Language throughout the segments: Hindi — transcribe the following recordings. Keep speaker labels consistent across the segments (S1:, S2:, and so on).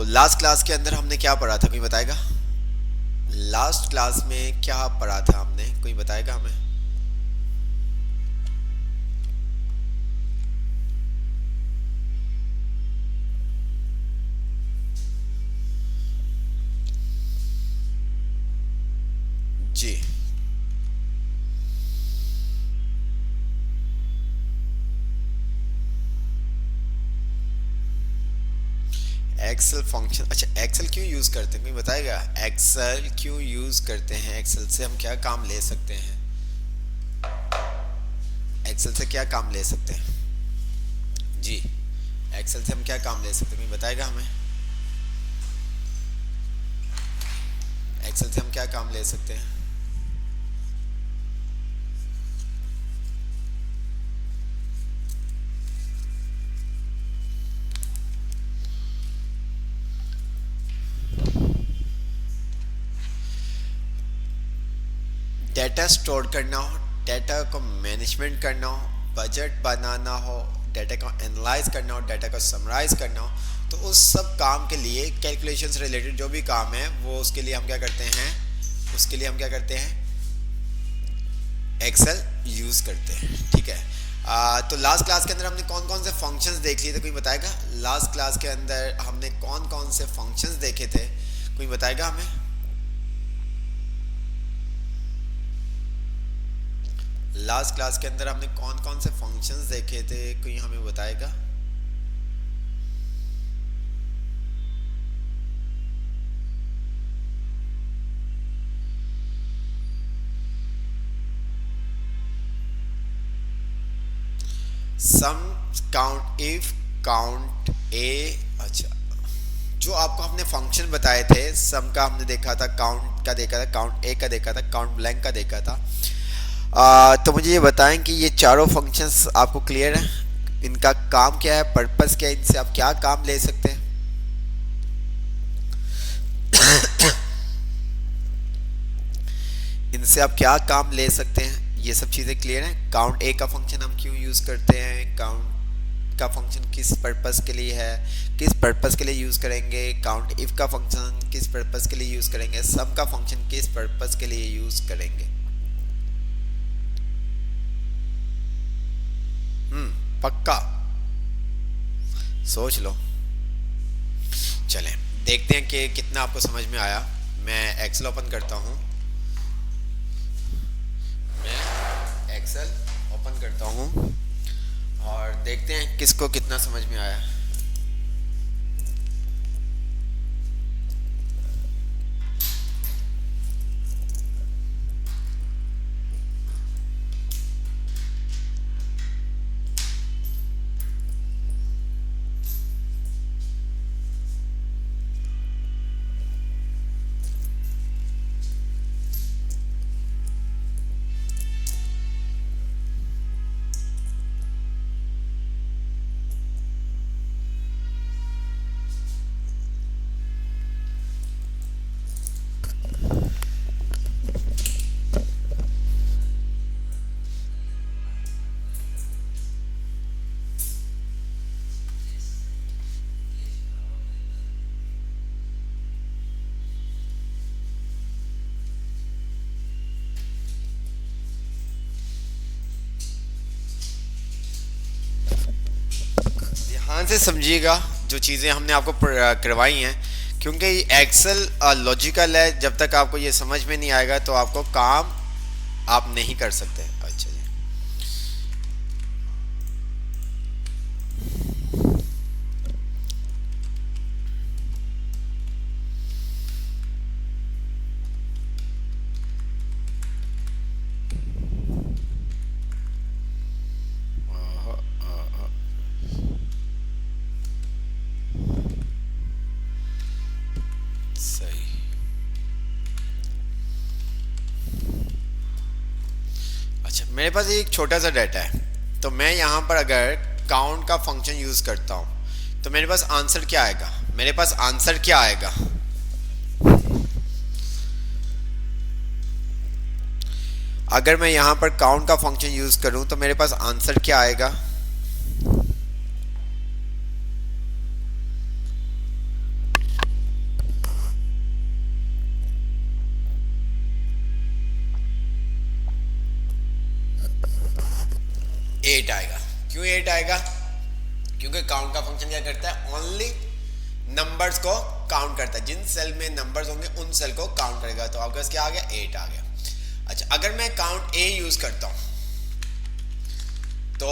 S1: लास्ट क्लास के अंदर हमने क्या पढ़ा था, कोई बताएगा? लास्ट क्लास में क्या पढ़ा था हमने, कोई बताएगा हमें? जी, एक्सेल फंक्शन। अच्छा, एक्सेल क्यों यूज करते हैं, कोई बताएगा? एक्सेल क्यों यूज करते हैं? एक्सेल से हम क्या काम ले सकते हैं? एक्सेल से क्या काम ले सकते हैं? जी, एक्सेल से हम क्या काम ले सकते हैं, कोई बताएगा हमें? एक्सेल से हम क्या काम ले सकते हैं? डेटा स्टोर करना हो, डेटा को मैनेजमेंट करना हो, बजट बनाना हो, डेटा को एनालाइज करना हो, डेटा को समराइज करना हो, तो उस सब काम के लिए कैलकुलेशन से रिलेटेड जो भी काम है वो उसके लिए हम क्या करते हैं? उसके लिए हम क्या करते हैं? एक्सेल यूज करते हैं। ठीक है। तो लास्ट क्लास के अंदर हमने कौन कौन से फंक्शंस देख लिए थे, कोई बताएगा? लास्ट क्लास के अंदर हमने कौन कौन से फंक्शंस देखे थे, कोई बताएगा हमें? लास्ट क्लास के अंदर हमने कौन कौन से फंक्शंस देखे थे, कोई हमें बताएगा? सम, काउंट, इफ, काउंट ए। अच्छा, जो आपको हमने फंक्शन बताए थे, सम का हमने देखा था, काउंट का देखा था, काउंट ए का देखा था, काउंट ब्लैंक का देखा था। तो मुझे ये बताएं कि ये चारों फंक्शंस आपको क्लियर हैं? इनका काम क्या है, पर्पस क्या है, इनसे आप क्या काम ले सकते हैं? इनसे आप क्या काम ले सकते हैं, ये सब चीज़ें क्लियर हैं? काउंट ए का फंक्शन हम क्यों यूज़ करते हैं, काउंट का फंक्शन किस पर्पस के लिए है, किस पर्पस के लिए यूज़ करेंगे, काउंट इफ का फंक्शन किस पर्पस के लिए यूज़ करेंगे, सम का फंक्शन किस पर्पस के लिए यूज़ करेंगे? पक्का? सोच लो। चलें, देखते हैं कि कितना आपको समझ में आया। मैं एक्सेल ओपन करता हूँ। मैं एक्सेल ओपन करता हूँ और देखते हैं किसको कितना समझ में आया। ध्यान से समझिएगा जो चीज़ें हमने आपको करवाई हैं, क्योंकि एक्सेल लॉजिकल है। जब तक आपको ये समझ में नहीं आएगा तो आपको काम आप नहीं कर सकते। अच्छा जी, सही। अच्छा, मेरे पास एक छोटा सा डाटा है, तो मैं यहाँ पर अगर काउंट का फंक्शन यूज़ करता हूँ तो मेरे पास आंसर क्या आएगा? मेरे पास आंसर क्या आएगा? अगर मैं यहाँ पर काउंट का फंक्शन यूज़ करूँ तो मेरे पास आंसर क्या आएगा? 8 आएगा, क्योंकि काउंट का फंक्शन क्या करता है, ओनली नंबर्स को काउंट करता है, जिन सेल में नंबर्स होंगे उन सेल को काउंट करेगा। तो आपके पास क्या आ गया, 8 आ गया। अच्छा, अगर मैं काउंट ए यूज करता हूं तो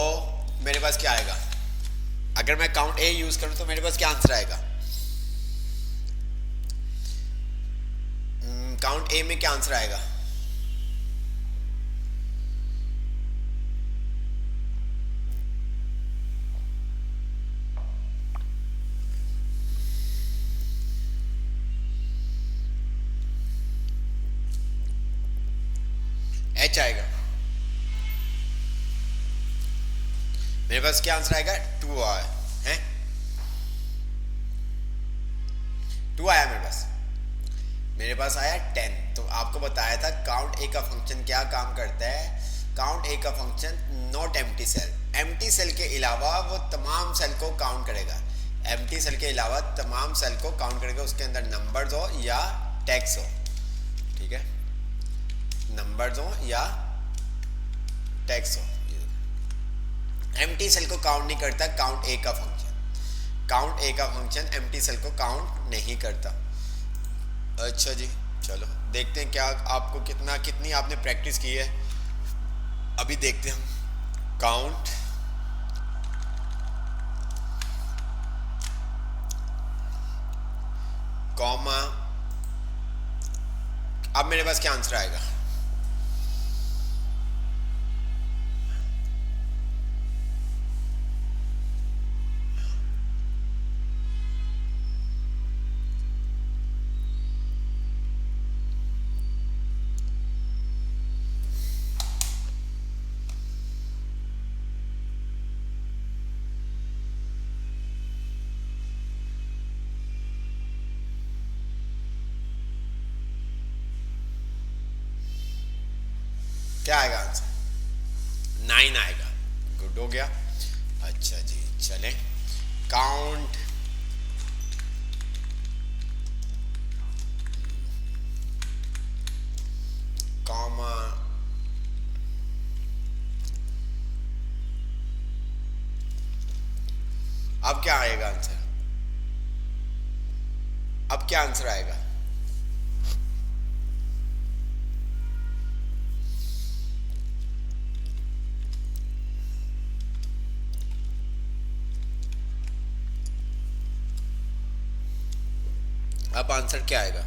S1: मेरे पास क्या आएगा, अगर मैं काउंट ए यूज करूं तो मेरे पास क्या आंसर आएगा, काउंट ए में क्या आंसर आएगा, एच आएगा। मेरे पास क्या आंसर आएगा, 2 आया है, 2 आया मेरे पास आया 10। तो आपको बताया था काउंट ए का फंक्शन क्या काम करता है, काउंट ए का function not empty cell, empty cell के अलावा वो तमाम सेल को काउंट करेगा, एम्प्टी सेल के अलावा तमाम सेल को काउंट करेगा, उसके अंदर नंबर्स हो या टेक्स्ट हो, ठीक है, नंबर्स हो या टेक्स्ट हो, एम्प्टी सेल को काउंट नहीं करता काउंट ए का फंक्शन, काउंट ए का फंक्शन एम्प्टी सेल को काउंट नहीं करता। अच्छा जी, चलो देखते हैं क्या आपको कितनी आपने प्रैक्टिस की है, अभी देखते हैं हम। काउंट कॉमा, अब मेरे पास क्या आंसर आएगा, क्या आएगा आंसर, 9 आएगा। गुड हो गया। अच्छा जी, चले काउंट कॉमा अब क्या आएगा आंसर, अब क्या आंसर आएगा, अब आंसर क्या आएगा,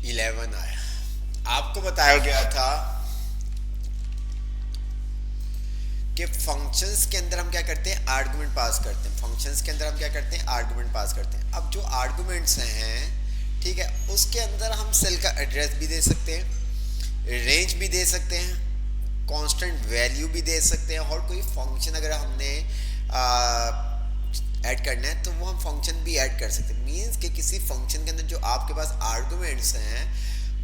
S1: इलेवन आया। आपको बताया गया था कि फंक्शंस के अंदर हम क्या करते हैं, आर्गुमेंट पास करते हैं, फंक्शंस के अंदर हम क्या करते हैं, आर्गुमेंट पास करते हैं। अब जो आर्गुमेंट्स हैं, ठीक है, उसके अंदर हम सेल का एड्रेस भी दे सकते हैं, रेंज भी दे सकते हैं, कांस्टेंट वैल्यू भी दे सकते हैं, और कोई फंक्शन अगर हमने ऐड करना है तो वो हम फंक्शन भी ऐड कर सकते हैं। मींस कि किसी फंक्शन के अंदर जो आपके पास आर्गुमेंट्स हैं,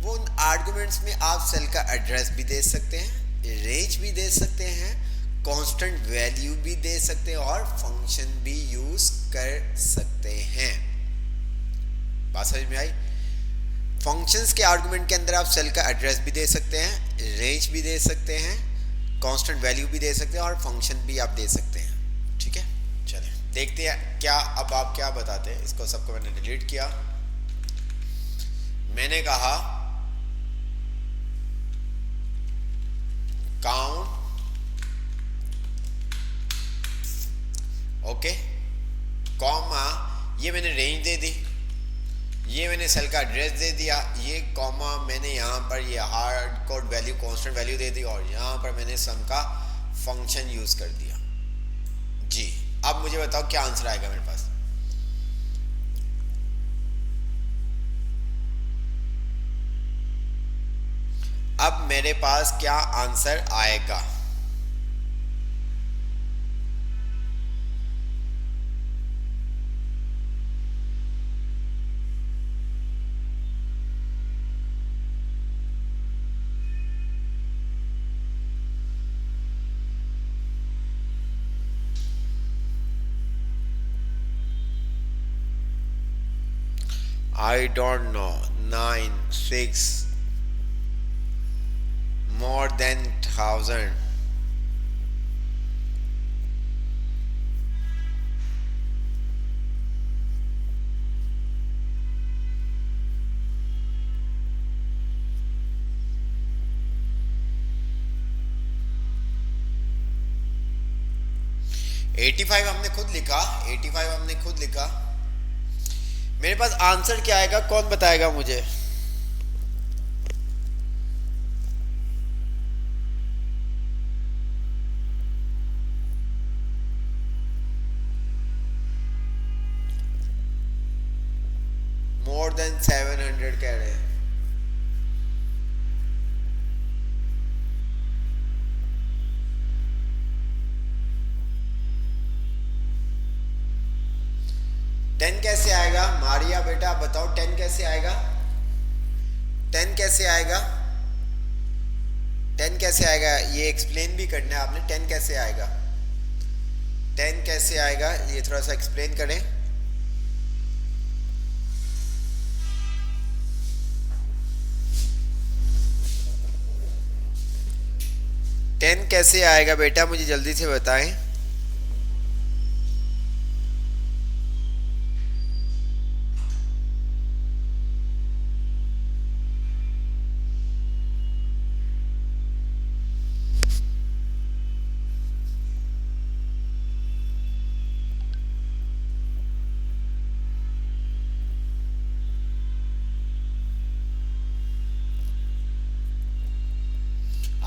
S1: वो उन आर्गुमेंट्स में आप सेल का एड्रेस भी दे सकते हैं, रेंज भी दे सकते हैं, कांस्टेंट वैल्यू भी दे सकते हैं, और फंक्शन भी यूज कर सकते हैं। बात समझ में आई? फंक्शंस के आर्गुमेंट के अंदर आप सेल का एड्रेस भी दे सकते हैं, रेंज भी दे सकते हैं, कांस्टेंट वैल्यू भी दे सकते हैं, और फंक्शन भी आप दे सकते हैं। ठीक है, चलें देखते हैं क्या अब आप क्या बताते हैं। इसको सबको मैंने डिलीट किया। मैंने कहा काउंट, ओके, कॉमा, ये मैंने रेंज दे दी, ये मैंने सेल का एड्रेस दे दिया, ये कॉमा मैंने यहाँ पर ये hard code value constant value दे दी, और यहाँ पर मैंने सम का फंक्शन यूज कर दिया। जी, अब मुझे बताओ क्या आंसर आएगा मेरे पास। अब मेरे पास क्या आंसर आएगा? I don't know 9 6 more than 1000. 85 हमने खुद लिखा, 85 हमने खुद लिखा। मेरे पास आंसर क्या आएगा, कौन बताएगा मुझे? मोर देन 700 कह रहे हैं। टेन कैसे आएगा मारिया बेटा, आप बताओ 10 कैसे आएगा? 10 कैसे आएगा? 10 कैसे आएगा? ये एक्सप्लेन भी करना है आपने। 10 कैसे आएगा? 10 कैसे आएगा ये थोड़ा सा एक्सप्लेन करें। 10 कैसे आएगा बेटा, मुझे जल्दी से बताएं।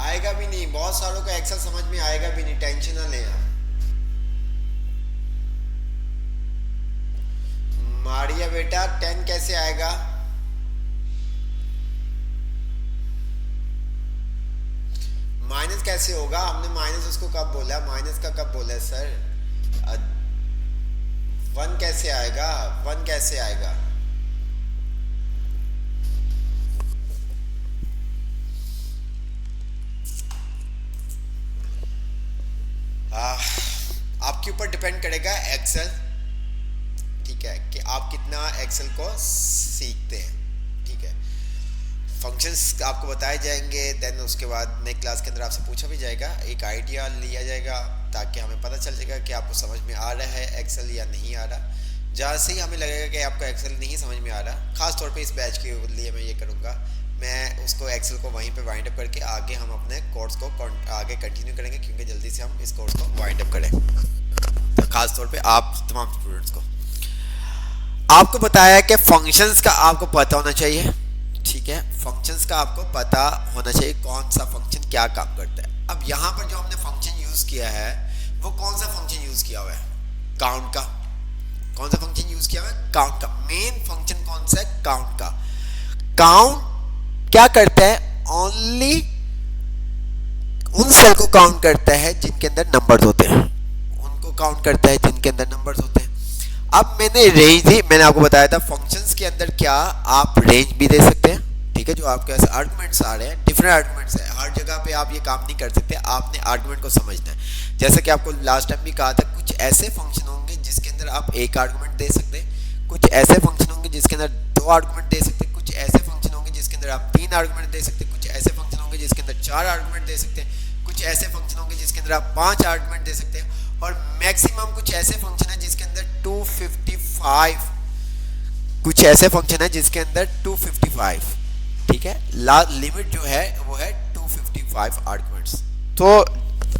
S1: आएगा भी नहीं, बहुत सारों का एक्सेल समझ में आएगा भी नहीं, टेंशन ना लें आप। मारिया बेटा 10 कैसे आएगा? माइनस कैसे होगा? हमने माइनस उसको कब बोला? माइनस का कब बोला है सर? 1 कैसे आएगा? 1 कैसे आएगा? आपके ऊपर डिपेंड करेगा एक्सेल, ठीक है, कि आप कितना एक्सेल को सीखते हैं। ठीक है, फंक्शंस आपको बताए जाएंगे, देन उसके बाद नेक्स्ट क्लास के अंदर आपसे पूछा भी जाएगा, एक आइडिया लिया जाएगा ताकि हमें पता चल जाएगा कि आपको समझ में आ रहा है एक्सेल या नहीं आ रहा। जहाँ से ही हमें लगेगा कि आपको एक्सेल नहीं समझ में आ रहा, खास तौर पे इस बैच के लिए मैं ये करूँगा, मैं उसको एक्सेल को वहीं पे वाइंड अप करके आगे हम अपने कोर्स को आगे कंटिन्यू करेंगे, क्योंकि जल्दी से हम इस कोर्स को वाइंड अप करें। तो खास तौर पे आप तमाम स्टूडेंट्स को आपको बताया कि फंक्शंस का आपको पता होना चाहिए। ठीक है, फंक्शंस का आपको पता होना चाहिए, कौन सा फंक्शन क्या काम करता है। अब यहाँ पर जो हमने फंक्शन यूज किया है वो कौन सा फंक्शन यूज किया हुआ है? काउंट का। कौन सा फंक्शन यूज किया हुआ है? काउंट का। मेन फंक्शन कौन सा है? काउंट का। काउंट क्या करता है? ओनली उन सेल को काउंट करता है जिनके अंदर नंबर्स होते हैं, उनको काउंट करता है जिनके अंदर नंबर्स होते हैं। अब मैंने रेंज दी, मैंने आपको बताया था फंक्शंस के अंदर क्या आप रेंज भी दे सकते हैं। ठीक है, जो आपके पास आर्गुमेंट्स आ रहे हैं, डिफरेंट आर्गुमेंट्स है, हर जगह पे आप ये काम नहीं कर सकते, आपने आर्गुमेंट को समझना है। जैसे कि आपको लास्ट टाइम भी कहा था, कुछ ऐसे फंक्शन होंगे जिसके अंदर आप एक आर्गुमेंट दे सकते हैं, कुछ ऐसे फंक्शन होंगे जिसके अंदर 2 आर्गुमेंट दे सकते हैं, कुछ ऐसे फंक्शन होंगे जिसके अंदर आप 3 आर्गुमेंट दे सकते हैं, कुछ ऐसे फंक्शन होंगे जिसके अंदर 4 आर्गुमेंट दे सकते हैं, कुछ ऐसे फंक्शन होंगे जिसके अंदर आप 5 आर्गुमेंट दे सकते हैं, और मैक्सिमम कुछ ऐसे फंक्शन है जिसके अंदर 255, कुछ ऐसे फंक्शन है जिसके अंदर 255। ठीक है, लिमिट जो है वो है 255 आर्गुमेंट्स। तो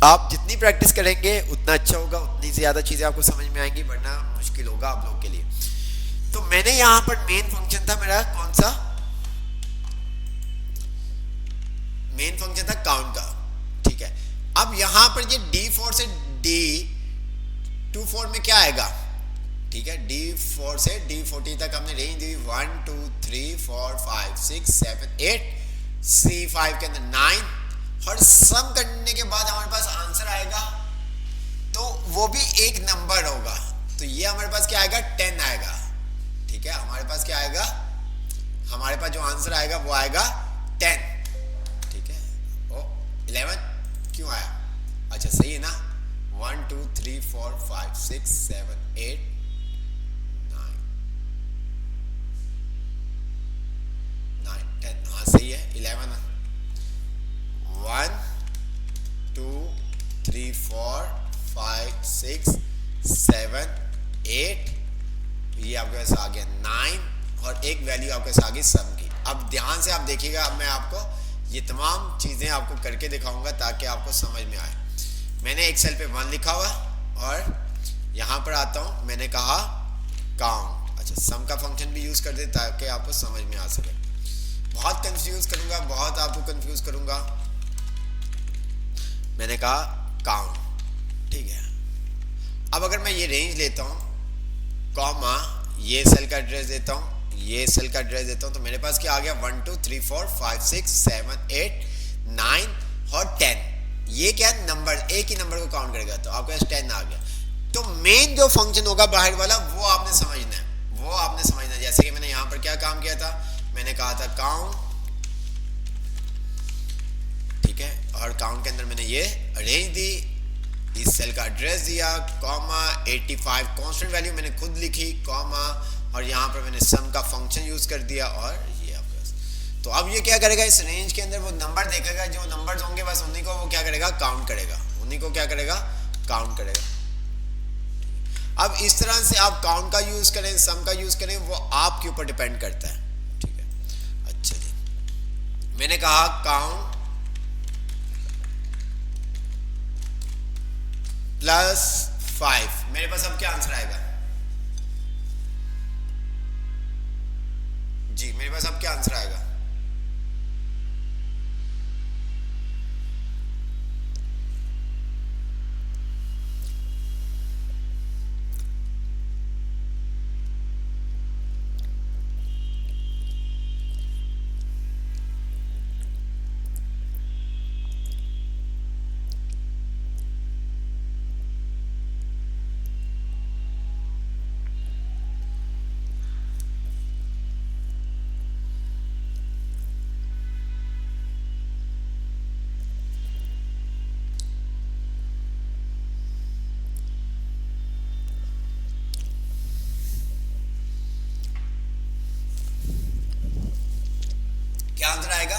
S1: आप जितनी प्रैक्टिस करेंगे उतना अच्छा होगा, उतनी ज्यादा चीजें आपको समझ में आएंगी, वरना मुश्किल होगा आप लोगों के लिए। तो मैंने यहां पर मेन फंक्शन था मेरा कौन सा? मेन फंक्शन था काउंट का। ठीक है, अब यहां पर ये D4 से D24 में क्या आएगा? ठीक है, D4 से D40 तक हमने रेंज दी 1 2 3 4 5 6 7 8, C5 के अंदर 9, और सम करने के बाद हमारे पास आंसर आएगा, तो वो भी एक नंबर होगा, तो ये हमारे पास क्या आएगा? 10 आएगा। ठीक है, हमारे पास क्या आएगा? हमारे पास जो आंसर आएगा वो आएगा 10। ठीक है, ओ 11 क्यों आया? अच्छा सही है ना, 1 2 3 4 5 6 7 8 9। 6 7 8, ये आपके पास आ गया 9 और एक वैल्यू आपके पास आ गई सम की। अब ध्यान से आप देखिएगा, अब मैं आपको ये तमाम चीज़ें आपको करके दिखाऊंगा ताकि आपको समझ में आए। मैंने एक सेल पे 1 लिखा हुआ और यहाँ पर आता हूँ, मैंने कहा काउंट। अच्छा, सम का फंक्शन भी यूज़ कर दे ताकि आपको समझ में आ सके। बहुत कंफ्यूज करूँगा, बहुत आपको कंफ्यूज करूँगा। मैंने कहा काउंट, ठीक है। अब अगर मैं ये रेंज लेता हूँ, कॉमा ये सेल का एड्रेस देता हूँ, ये सेल का एड्रेस देता हूँ, तो मेरे पास क्या आ गया 1 2 3 4 5 6 7 8 9 और 10। ये क्या नंबर, एक ही नंबर को काउंट करेगा, तो आपके पास 10 आ गया। तो मेन जो फंक्शन होगा बाहर वाला वो आपने समझना है, वो आपने समझना है। जैसे कि मैंने यहाँ पर क्या काम किया था, मैंने कहा था काउंट, ठीक है, और काउंट के अंदर मैंने ये रेंज दी, इस सेल का एड्रेस दिया, कॉमा 85 कांस्टेंट वैल्यू मैंने खुद लिखी, कॉमा, और यहाँ पर मैंने सम का फंक्शन यूज कर दिया, और ये आपका। तो अब ये क्या करेगा, इस रेंज के अंदर वो नंबर देखेगा, जो नंबर्स होंगे बस उन्हीं को वो क्या करेगा, काउंट करेगा, उन्हीं को क्या करेगा, काउंट करेगा। अब इस तरह से आप काउंट का यूज करें, सम का यूज करें, वो आपके ऊपर डिपेंड करता है, ठीक है। अच्छा जी, मैंने कहा काउंट प्लस 5, मेरे पास अब क्या आंसर आएगा जी, मेरे पास अब क्या आंसर आएगा, क्या आंसर आएगा।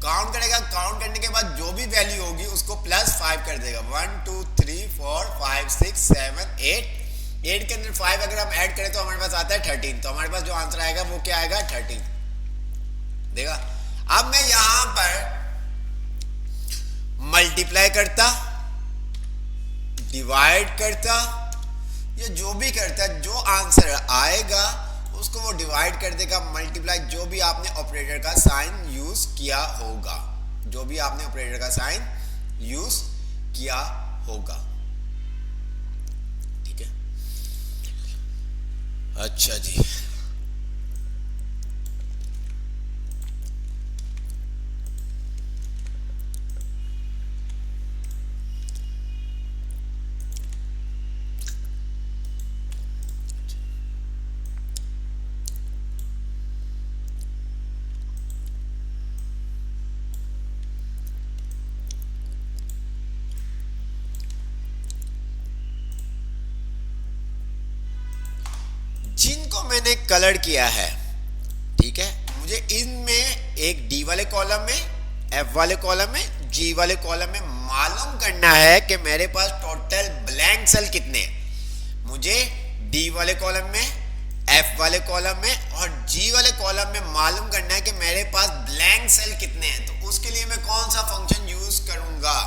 S1: काउंट करेगा, काउंट करने के बाद जो भी वैल्यू होगी उसको प्लस 5 कर देगा। 1 2 3 4 5 6 7 8, 8 के अंदर 5 अगर हम ऐड करें तो हमारे पास आता है 13, तो हमारे पास जो आंसर आएगा वो क्या आएगा, 13 देगा। अब मैं यहां पर मल्टीप्लाई करता, डिवाइड करता, ये जो भी करता है, जो आंसर आएगा उसको वो डिवाइड कर देगा, मल्टीप्लाई, जो भी आपने ऑपरेटर का साइन यूज किया होगा, जो भी आपने ऑपरेटर का साइन यूज किया होगा, ठीक है। अच्छा जी, जिनको मैंने कलर किया है, ठीक है, मुझे इनमें एक डी वाले कॉलम में, एफ वाले कॉलम में, जी वाले कॉलम में मालूम करना है कि मेरे पास टोटल ब्लैंक सेल कितने हैं। मुझे डी वाले कॉलम में, एफ वाले कॉलम में और जी वाले कॉलम में मालूम करना है कि मेरे पास ब्लैंक सेल कितने हैं। तो उसके लिए मैं कौन सा फंक्शन यूज करूंगा,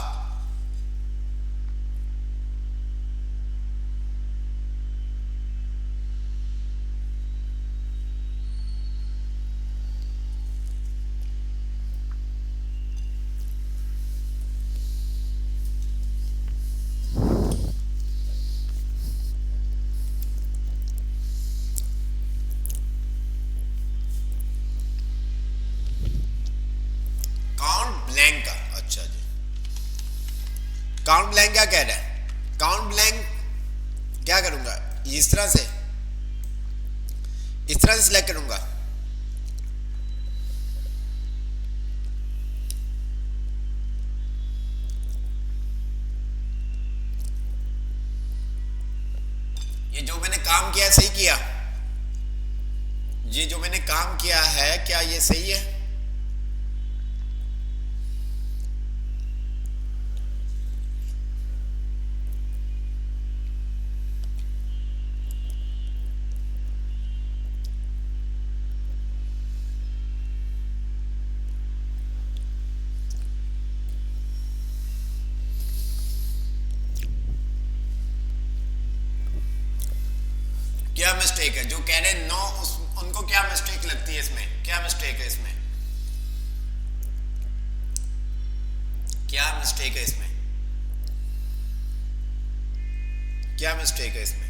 S1: ब्लैंक का। अच्छा जी, काउंट ब्लैंक क्या कह रहा है, काउंट ब्लैंक क्या करूंगा, इस तरह से, इस तरह से सिलेक्ट करूंगा, ये जो मैंने काम किया सही किया, ये जो मैंने काम किया है क्या ये सही है, क्या मिस्टेक है? जो कह रहे हैं नो, उनको क्या मिस्टेक लगती है इसमें? क्या मिस्टेक है इसमें? क्या मिस्टेक है इसमें? क्या मिस्टेक है इसमें?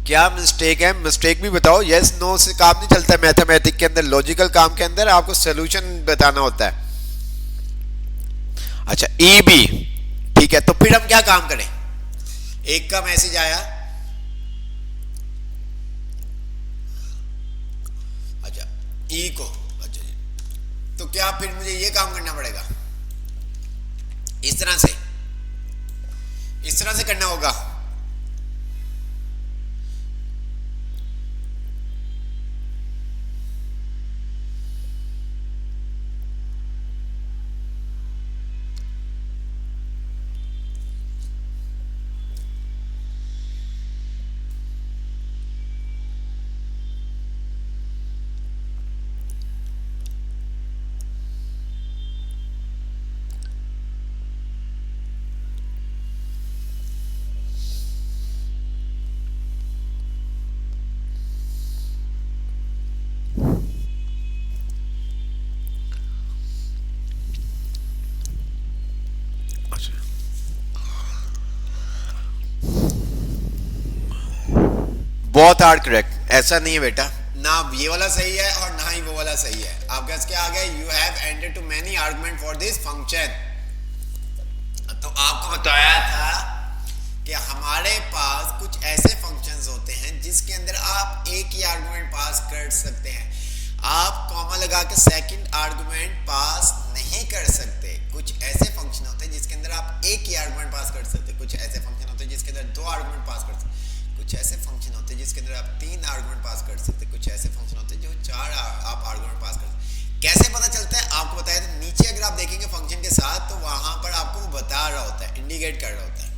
S1: क्या मिस्टेक है? मिस्टेक भी बताओ। यस नो से काम नहीं चलता है मैथमेटिक के अंदर, लॉजिकल काम के अंदर आपको सोल्यूशन बताना होता है। अच्छा ई बी, ठीक है, तो फिर हम क्या काम करें? एक का मैसेज आया, अच्छा ई को, अच्छा जी, तो क्या फिर मुझे ये काम करना पड़ेगा? इस तरह से, इस तरह से करना होगा। बहुत हार्ड करेक्ट, ऐसा नहीं है बेटा, ना ये वाला सही है और ना ही वो वाला सही है। आपके पास क्या आ गया? You have entered too many argument for this function. तो आपको बताया था कि हमारे पास कुछ ऐसे फंक्शंस होते हैं जिसके अंदर आप एक ही आर्गुमेंट पास कर सकते हैं। आप कॉमा लगा के सेकंड आर्गुमेंट पास नहीं कर सकते। कुछ ऐसे फंक्शन होते हैं जिसके अंदर आप एक ही आर्गुमेंट पास कर सकते हैं। कुछ ऐसे फंक्शन होते हैं जिसके अंदर दो आर्गुमेंट पास कर सकते हैं। कुछ ऐसे फंक्शन होते हैं जिसके अंदर आप तीन आर्गुमेंट पास कर सकते हैं। कुछ ऐसे फंक्शन होते हैं जो चार आप आर्गुमेंट पास कर सकते हैं। कैसे पता चलता है? आपको बताया था नीचे अगर आप देखेंगे फंक्शन के साथ, तो वहां पर आपको वो बता रहा होता है, इंडिकेट कर रहा होता है।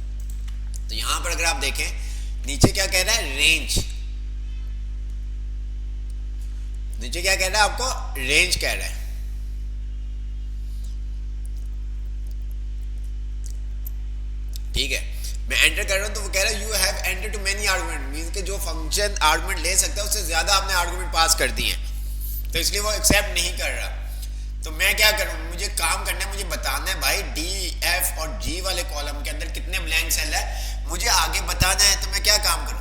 S1: तो यहां पर अगर आप देखें नीचे क्या कह रहा है? रेंज। नीचे क्या कह रहा है? आपको रेंज कह रहा है। ठीक है, मैं एंटर कर रहा हूं तो वो कह रहा है you have enter too many argument, means के जो फंक्शन आर्गुमेंट ले सकता है उससे ज्यादा आपने आर्गुमेंट पास कर दिए, तो इसलिए वो एक्सेप्ट नहीं कर रहा। तो मैं क्या करूं? मुझे काम करना है, मुझे बताना है भाई डी एफ और जी वाले कॉलम के अंदर कितने ब्लैंक सेल है, मुझे आगे बताना है। तो मैं क्या काम करूं?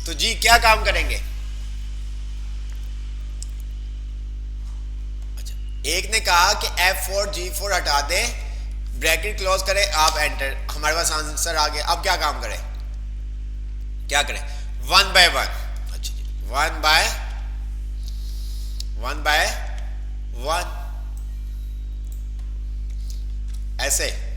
S1: तो जी क्या काम करेंगे? अच्छा, एक ने कहा कि F4 G4 हटा दे, ब्रैकेट क्लोज करें, आप एंटर, हमारे पास आंसर आ गया। अब क्या काम करें? क्या करें? One by one. अच्छा जी, वन बाय वन, ऐसे।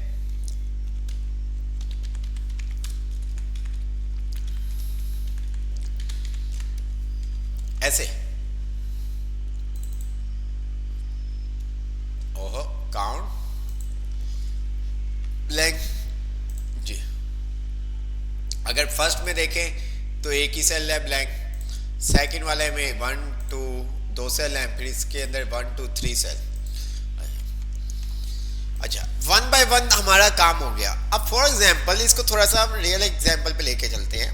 S1: ऐसे। ओहो, अगर फर्स्ट में देखें तो एक ही सेल है ब्लैंक, सेकंड वाले में 1 2 दो सेल हैं, फिर इसके अंदर 1 2 3 सेल। अच्छा, वन बाय वन हमारा काम हो गया। अब फॉर एग्जाम्पल इसको थोड़ा सा हम रियल एग्जाम्पल पे लेके चलते हैं।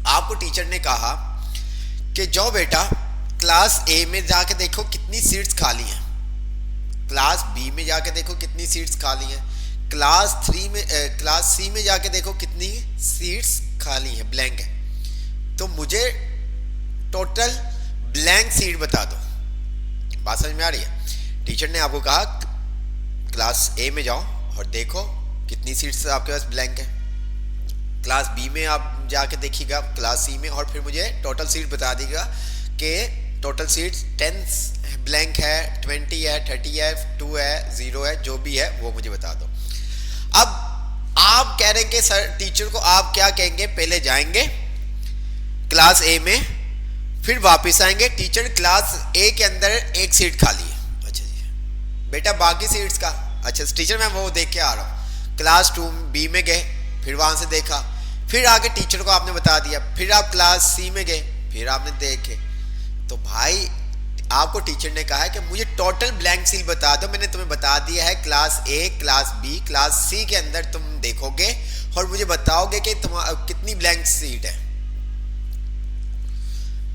S1: आपको टीचर ने कहा कि जाओ बेटा क्लास ए में जाके देखो कितनी सीट्स खाली हैं, क्लास बी में जाके देखो कितनी सीट्स खाली हैं, क्लास सी में जाके देखो कितनी सीट्स खाली हैं, ब्लैंक है। तो मुझे टोटल ब्लैंक सीट बता दो। बात समझ में आ रही है? टीचर ने आपको कहा क्लास ए में जाओ और देखो कितनी सीट्स आपके पास ब्लैंक है, क्लास बी में आप जाके देखिएगा, क्लास सी में, और फिर मुझे टोटल सीट बता दीजिएगा कि टोटल सीट्स 10 ब्लैंक है, 20 है, 30 है, 2 है, 0 है, जो भी है वो मुझे बता दो। अब आप कह रहे हैं कि सर टीचर को आप क्या कहेंगे, पहले जाएंगे क्लास ए में, फिर वापस आएंगे, टीचर क्लास ए के अंदर एक सीट खाली है। अच्छा जी बेटा बाकी सीट्स का, अच्छा टीचर मैं वो देख के आ रहा हूँ। क्लास 2 बी में गए, फिर वहां से देखा, फिर आगे टीचर को आपने बता दिया, फिर आप क्लास सी में गए, फिर आपने देखे। तो भाई आपको टीचर ने कहा है कि मुझे टोटल ब्लैंक सीट बता दो। मैंने तुम्हें बता दिया है class A, class B, class C के अंदर तुम देखोगे और मुझे बताओगे कि तुम कितनी ब्लैंक सीट है।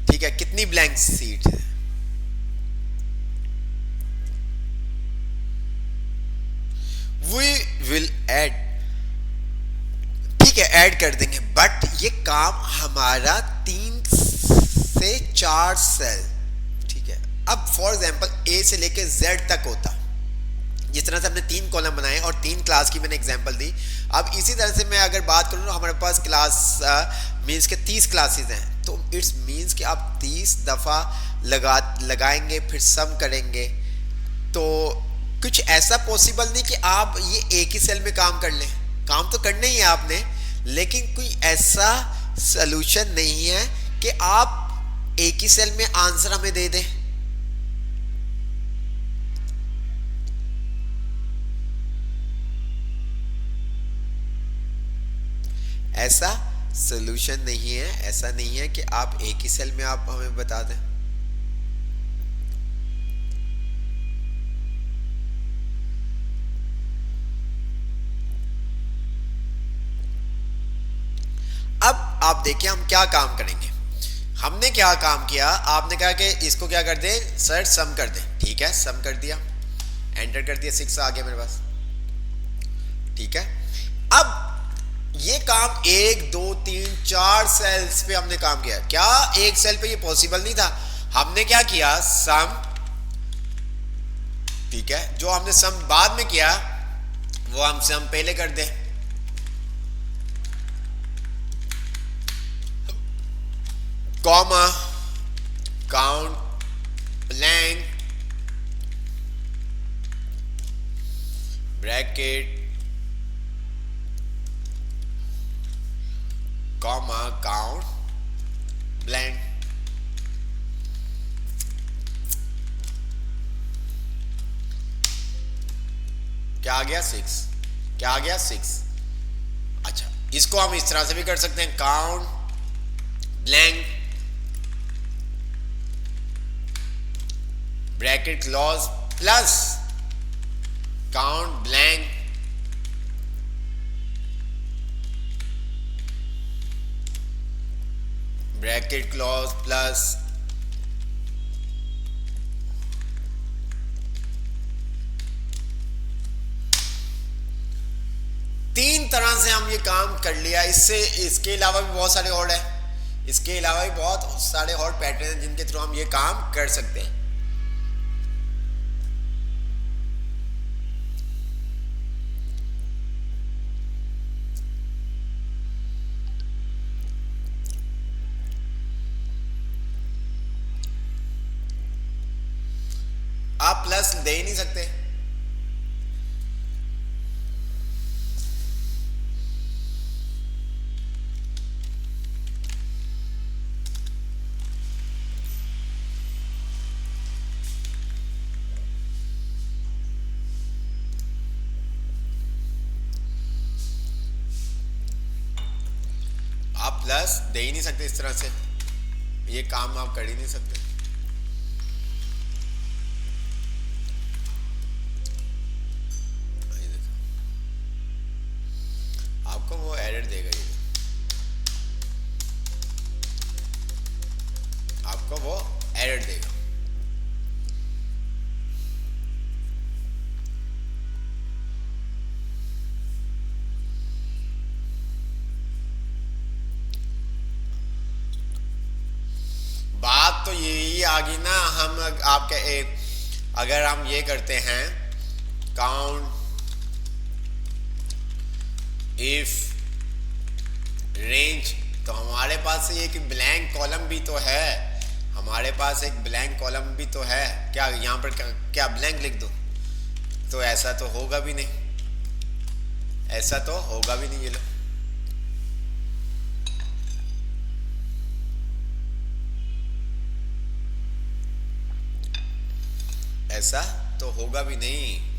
S1: ठीक है, कितनी ब्लैंक सीट है? वी विल ऐड, ठीक है ऐड कर देंगे, बट ये काम हमारा 3 से 4 सेल, ठीक है। अब फॉर एग्जांपल ए से लेके जेड तक होता, जिस तरह से हमने 3 कॉलम बनाए और 3 क्लास की मैंने एग्जांपल दी। अब इसी तरह से मैं अगर बात करूँ तो हमारे पास क्लास मीन्स के 30 क्लासेस हैं, तो इट्स मीन्स कि आप 30 दफ़ा लगाएंगे, फिर सम करेंगे, तो कुछ ऐसा पॉसिबल नहीं कि आप ये एक ही सेल में काम कर लें। काम तो करना ही है आपने, लेकिन कोई ऐसा सलूशन नहीं है कि आप एक ही सेल में आंसर हमें दे दें। ऐसा सलूशन नहीं है, ऐसा नहीं है कि आप एक ही सेल में आप हमें बता दें। अब आप देखिए हम क्या काम करेंगे। हमने क्या काम किया, आपने कहा कि इसको क्या कर दें सर, सम कर दें। ठीक है, सम कर दिया, एंटर कर दिया, 6 आ गया मेरे पास। ठीक है, अब ये काम 1 2 3 4 सेल्स पे हमने काम किया। क्या एक सेल पे ये पॉसिबल नहीं था? हमने क्या किया, सम, ठीक है, जो हमने सम बाद में किया वो हम सम पहले कर दें। Comma, count, blank, bracket, comma, count, blank. क्या आ गया 6, क्या आ गया 6। अच्छा, इसको हम इस तरह से भी कर सकते हैं, count, blank, bracket close plus count blank, bracket close plus तीन तरह से हम ये काम कर लिया। इससे इसके अलावा भी बहुत सारे और है, इसके अलावा भी बहुत सारे और पैटर्न हैं जिनके थ्रू हम ये काम कर सकते हैं। आप प्लस दे ही नहीं सकते। प्लस दे ही नहीं सकते इस तरह से, ये काम आप कर ही नहीं सकते। ये देखो, आपको वो एरर देगा, ये आपको वो एरर देगा। बात तो यही आ गई ना, हम आपके अगर हम ये करते हैं काउंट इफ रेंज, तो हमारे पास एक ब्लैंक कॉलम भी तो है, हमारे पास एक ब्लैंक कॉलम भी तो है। क्या यहाँ पर क्या ब्लैंक लिख दो? तो ऐसा तो होगा भी नहीं, ऐसा तो होगा भी नहीं। ये लो, ऐसा तो होगा भी नहीं।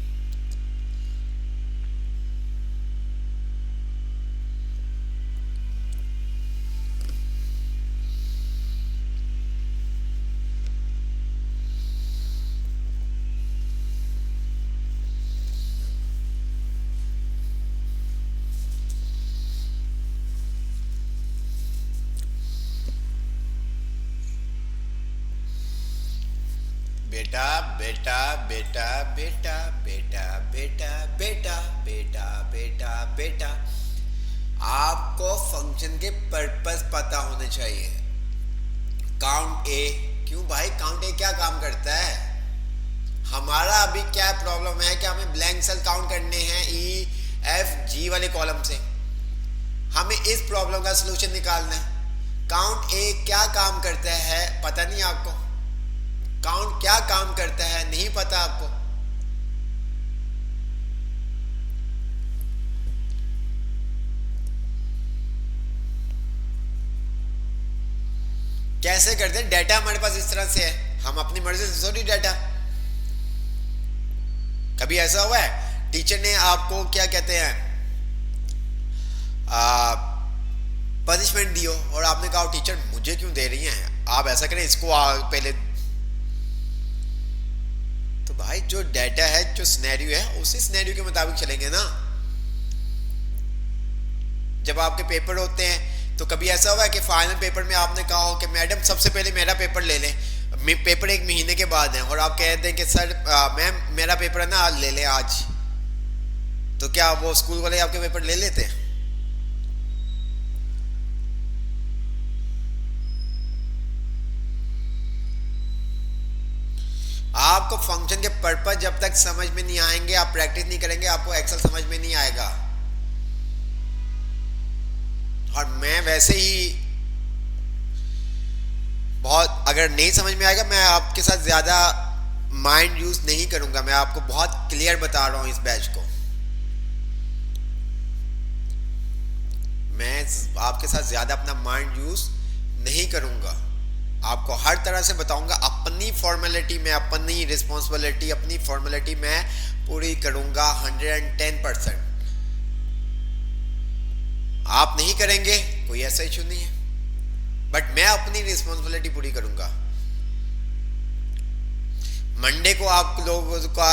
S1: बेटा बेटा बेटा बेटा बेटा बेटा बेटा बेटा बेटा बेटा, आपको फंक्शन के पर्पस पता होने चाहिए। काउंट ए, क्यों भाई काउंट ए क्या काम करता है? हमारा अभी क्या प्रॉब्लम है कि हमें ब्लैंक सेल काउंट करने हैं ई एफ जी वाले कॉलम से, हमें इस प्रॉब्लम का सलूशन निकालना है। काउंट ए क्या काम करता है पता नहीं आपको? काउंट क्या काम करता है नहीं पता आपको? कैसे करते हैं? डाटा हमारे पास इस तरह से है, हम अपनी मर्जी से थोड़ी डाटा। कभी ऐसा हुआ है टीचर ने आपको क्या कहते हैं पनिशमेंट दियो और आपने कहा टीचर मुझे क्यों दे रही हैं, आप ऐसा करें इसको पहले। तो भाई जो डाटा है, जो सिनेरियो है, उसी सिनेरियो के मुताबिक चलेंगे ना। जब आपके पेपर होते हैं तो कभी ऐसा हुआ है कि फाइनल पेपर में आपने कहा हो कि मैडम सबसे पहले मेरा पेपर ले लें, पेपर 1 महीने के बाद है, और आप कह दें कि सर मैम मेरा पेपर है ना आज ले लें आज, तो क्या वो स्कूल वाले आपके पेपर ले लेते हैं? आपको फंक्शन के पर्पस जब तक समझ में नहीं आएंगे, आप प्रैक्टिस नहीं करेंगे, आपको एक्सेल समझ में नहीं आएगा। और मैं वैसे ही बहुत, अगर नहीं समझ में आएगा मैं आपके साथ ज्यादा माइंड यूज नहीं करूंगा, मैं आपको बहुत क्लियर बता रहा हूं इस बैच को। मैं आपके साथ ज्यादा अपना माइंड यूज नहीं करूंगा, आपको हर तरह से बताऊंगा। अपनी फॉर्मेलिटी में, अपनी रिस्पॉन्सिबिलिटी, अपनी फॉर्मेलिटी मैं पूरी करूंगा 110%। आप नहीं करेंगे कोई ऐसा इशू नहीं है, बट मैं अपनी रिस्पॉन्सिबिलिटी पूरी करूंगा। मंडे को आप लोगों का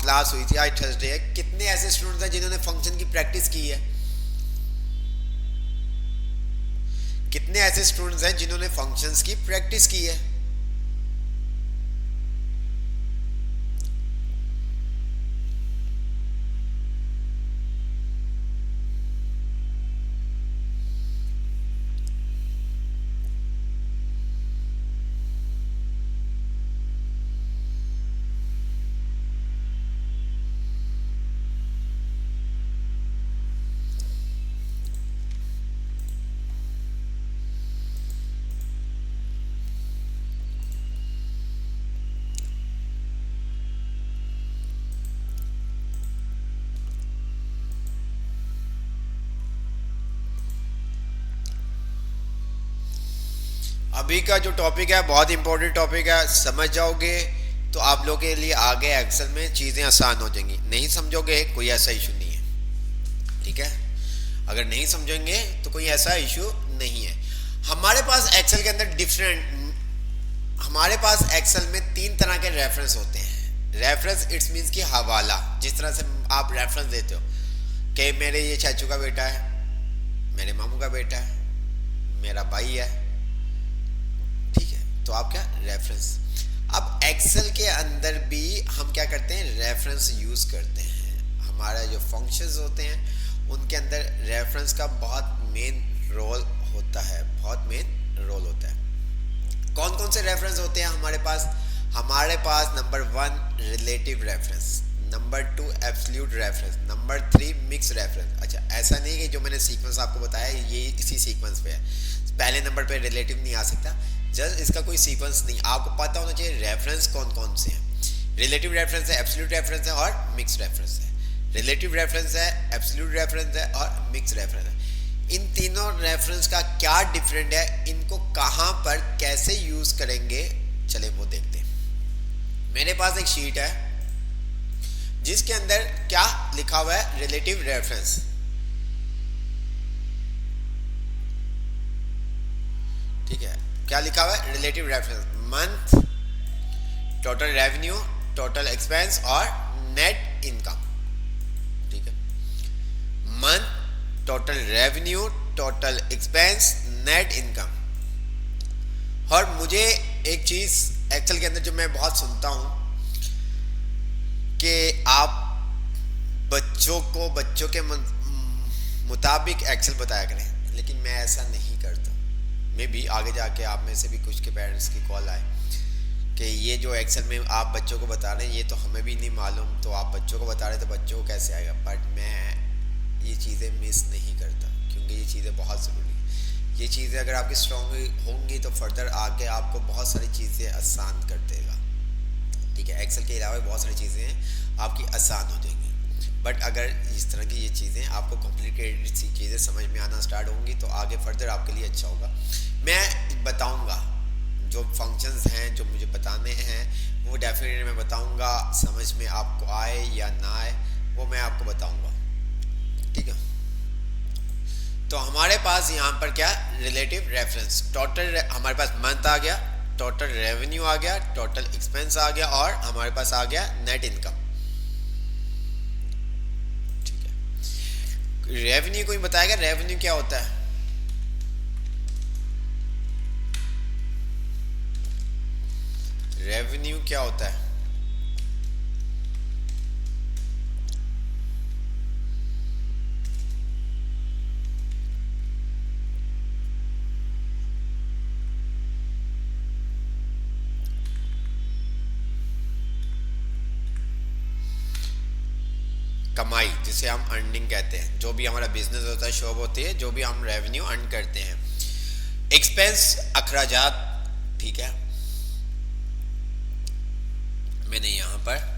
S1: क्लास हुई थी, आज थर्सडे है, कितने ऐसे स्टूडेंट्स हैं जिन्होंने फंक्शन की प्रैक्टिस की है? कितने ऐसे स्टूडेंट्स हैं जिन्होंने फंक्शंस की प्रैक्टिस की है? अभी का जो टॉपिक है बहुत इंपॉर्टेंट टॉपिक है, समझ जाओगे तो आप लोगों के लिए आगे एक्सेल में चीज़ें आसान हो जाएंगी, नहीं समझोगे कोई ऐसा इशू नहीं है, ठीक है। अगर नहीं समझेंगे तो कोई ऐसा इशू नहीं है। हमारे पास एक्सेल के अंदर हमारे पास एक्सेल में 3 तरह के रेफरेंस होते हैं। रेफरेंस इट्स मीन्स कि हवाला, जिस तरह से आप रेफरेंस देते हो कि मेरे ये चाचू का बेटा है, मेरे मामू का बेटा है, मेरा भाई है, ठीक है, तो आप क्या रेफरेंस। अब एक्सेल के अंदर भी हम क्या करते हैं, रेफरेंस यूज करते हैं। हमारा जो फंक्शंस होते हैं उनके अंदर रेफरेंस का बहुत मेन रोल होता है, बहुत मेन रोल होता है। कौन कौन से रेफरेंस होते हैं हमारे पास? हमारे पास number 1 relative reference, number 2 absolute reference, number 3 mix reference. अच्छा, ऐसा नहीं कि जो मैंने सीक्वेंस आपको बताया ये इसी सीक्वेंस पे है, पहले नंबर पे रिलेटिव नहीं आ सकता, जस्ट इसका कोई सीक्वेंस नहीं, आपको पता होना चाहिए रेफरेंस कौन कौन से हैं। रिलेटिव रेफरेंस है, एब्सोल्यूट रेफरेंस है और मिक्स रेफरेंस है। रिलेटिव रेफरेंस है, एब्सोल्यूट रेफरेंस है और मिक्स रेफरेंस है। इन तीनों रेफरेंस का क्या डिफरेंट है, इनको कहां पर कैसे यूज करेंगे, चले वो देखते हैं। मेरे पास एक शीट है जिसके अंदर क्या लिखा हुआ है, रिलेटिव रेफरेंस। ठीक है, क्या लिखा हुआ है, relative reference, month, total revenue, total expense और नेट इनकम। ठीक है, month, total revenue, total expense, net income. और मुझे एक चीज एक्सेल के अंदर जो मैं बहुत सुनता हूं कि आप बच्चों के मुताबिक एक्सेल बताया करें, लेकिन मैं ऐसा नहीं करता। मे भी आगे जाके आप में से भी कुछ के पेरेंट्स की कॉल आए कि ये जो एक्सेल में आप बच्चों को बता रहे हैं ये तो हमें भी नहीं मालूम, तो आप बच्चों को बता रहे हैं तो बच्चों को कैसे आएगा। बट मैं ये चीज़ें मिस नहीं करता, क्योंकि ये चीज़ें बहुत ज़रूरी है। ये चीज़ें अगर आपकी स्ट्रॉन्ग होंगी तो फर्दर आगे आपको बहुत सारी चीज़ें आसान कर देगा। ठीक है, एक्सेल के अलावा बहुत सारी चीज़ें हैं आपकी आसान हो जाएंगी। बट अगर इस तरह की ये चीज़ें आपको कॉम्प्लिकेटेड सी चीज़ें समझ में आना स्टार्ट होंगी तो आगे फर्दर आपके लिए अच्छा होगा। मैं बताऊंगा जो फंक्शंस हैं जो मुझे बताने हैं वो डेफिनेटली मैं बताऊंगा, समझ में आपको आए या ना आए वो मैं आपको बताऊंगा। ठीक है, तो हमारे पास यहाँ पर क्या, रिलेटिव रेफरेंस, टोटल हमारे पास मंथ आ गया, टोटल रेवेन्यू आ गया, टोटल एक्सपेंस आ गया और हमारे पास आ गया नेट इनकम। ठीक है, रेवेन्यू कोई बताएगा रेवेन्यू क्या होता है? रेवेन्यू क्या होता है? कमाई, जिसे हम अर्निंग कहते हैं, जो भी हमारा बिजनेस होता है, शॉप होती है, जो भी हम रेवेन्यू अर्न करते हैं। एक्सपेंस अखराजात। ठीक है, मैंने यहां पर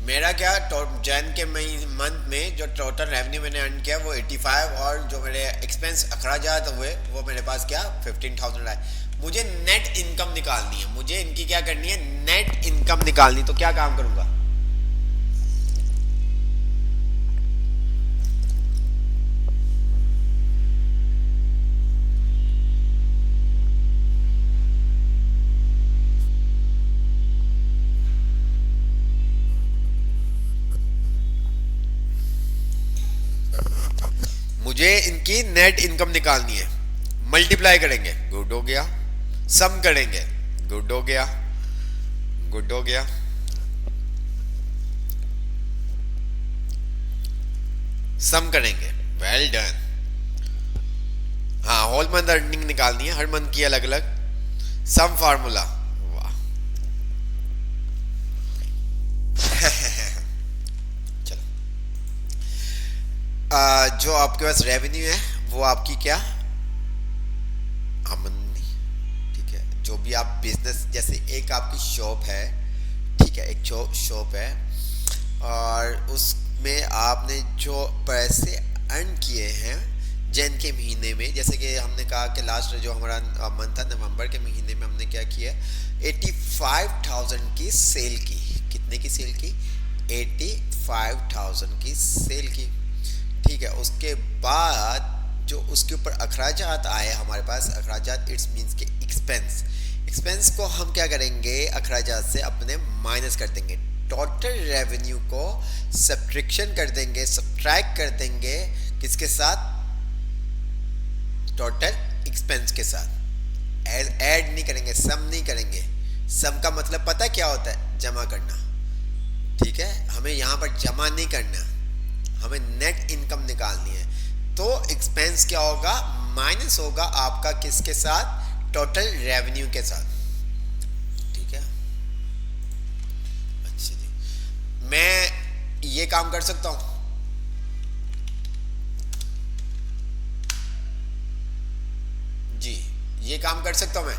S1: मेरा क्या जैन के मंथ में जो टोटल रेवेन्यू मैंने अर्न किया वो 85 और जो मेरे एक्सपेंस अखराजात हुए वो मेरे पास क्या 15,000 आए। मुझे नेट इनकम निकालनी है, मुझे इनकी क्या करनी है, नेट इनकम निकालनी। तो क्या काम करूंगा, मुझे इनकी नेट इनकम निकालनी है। मल्टीप्लाई करेंगे, गुड हो गया, सम करेंगे, गुड हो गया, गुड हो गया, सम करेंगे, वेल डन। हाँ, होल मंथ अर्निंग निकालनी है, हर मंथ की अलग अलग सम फार्मूला। वाह चलो, जो आपके पास रेवेन्यू है वो आपकी क्या, आमदनी। ठीक है, जो भी आप बिजनेस, जैसे एक आपकी शॉप है, ठीक है, एक शॉप है और उस में आपने जो पैसे अर्न किए हैं जैन के महीने में, जैसे कि हमने कहा कि लास्ट जो हमारा मंथ था नवंबर के महीने में हमने क्या किया, 85,000 की सेल की। कितने की सेल की? 85,000 की सेल की। ठीक है, उसके बाद जो उसके ऊपर अखराजात आए हमारे पास, अखराजात इट्स मीन्स के एक्सपेंस। एक्सपेंस को हम क्या करेंगे, अखराजात से अपने माइनस कर देंगे, टोटल रेवेन्यू को सब्ट्रैक्शन कर देंगे, सब्ट्रैक्ट कर देंगे किसके साथ? टोटल एक्सपेंस के साथ। ऐड नहीं करेंगे, सम नहीं करेंगे। सम का मतलब पता क्या होता है? जमा करना। ठीक है, हमें यहाँ पर जमा नहीं करना, हमें नेट इनकम निकालनी है। तो एक्सपेंस क्या होगा? माइनस होगा आपका किसके साथ? टोटल रेवेन्यू के साथ। ठीक है, अच्छा जी, मैं ये काम कर सकता हूं। जी, ये काम कर सकता हूं मैं।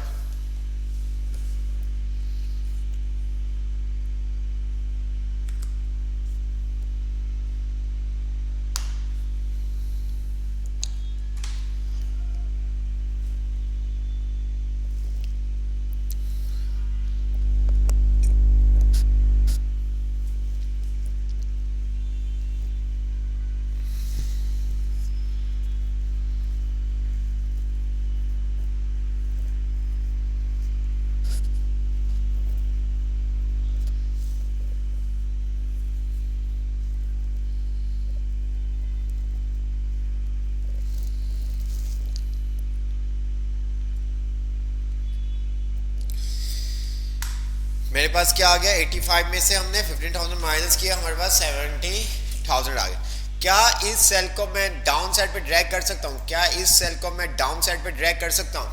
S1: मेरे पास क्या आ गया? 85 में से हमने 15,000 माइनस किया, हमारे पास 70,000 आ गया। क्या इस सेल को मैं डाउन साइड पे ड्रैग कर सकता हूं? क्या इस सेल को मैं डाउन साइड पे ड्रैग कर सकता हूं?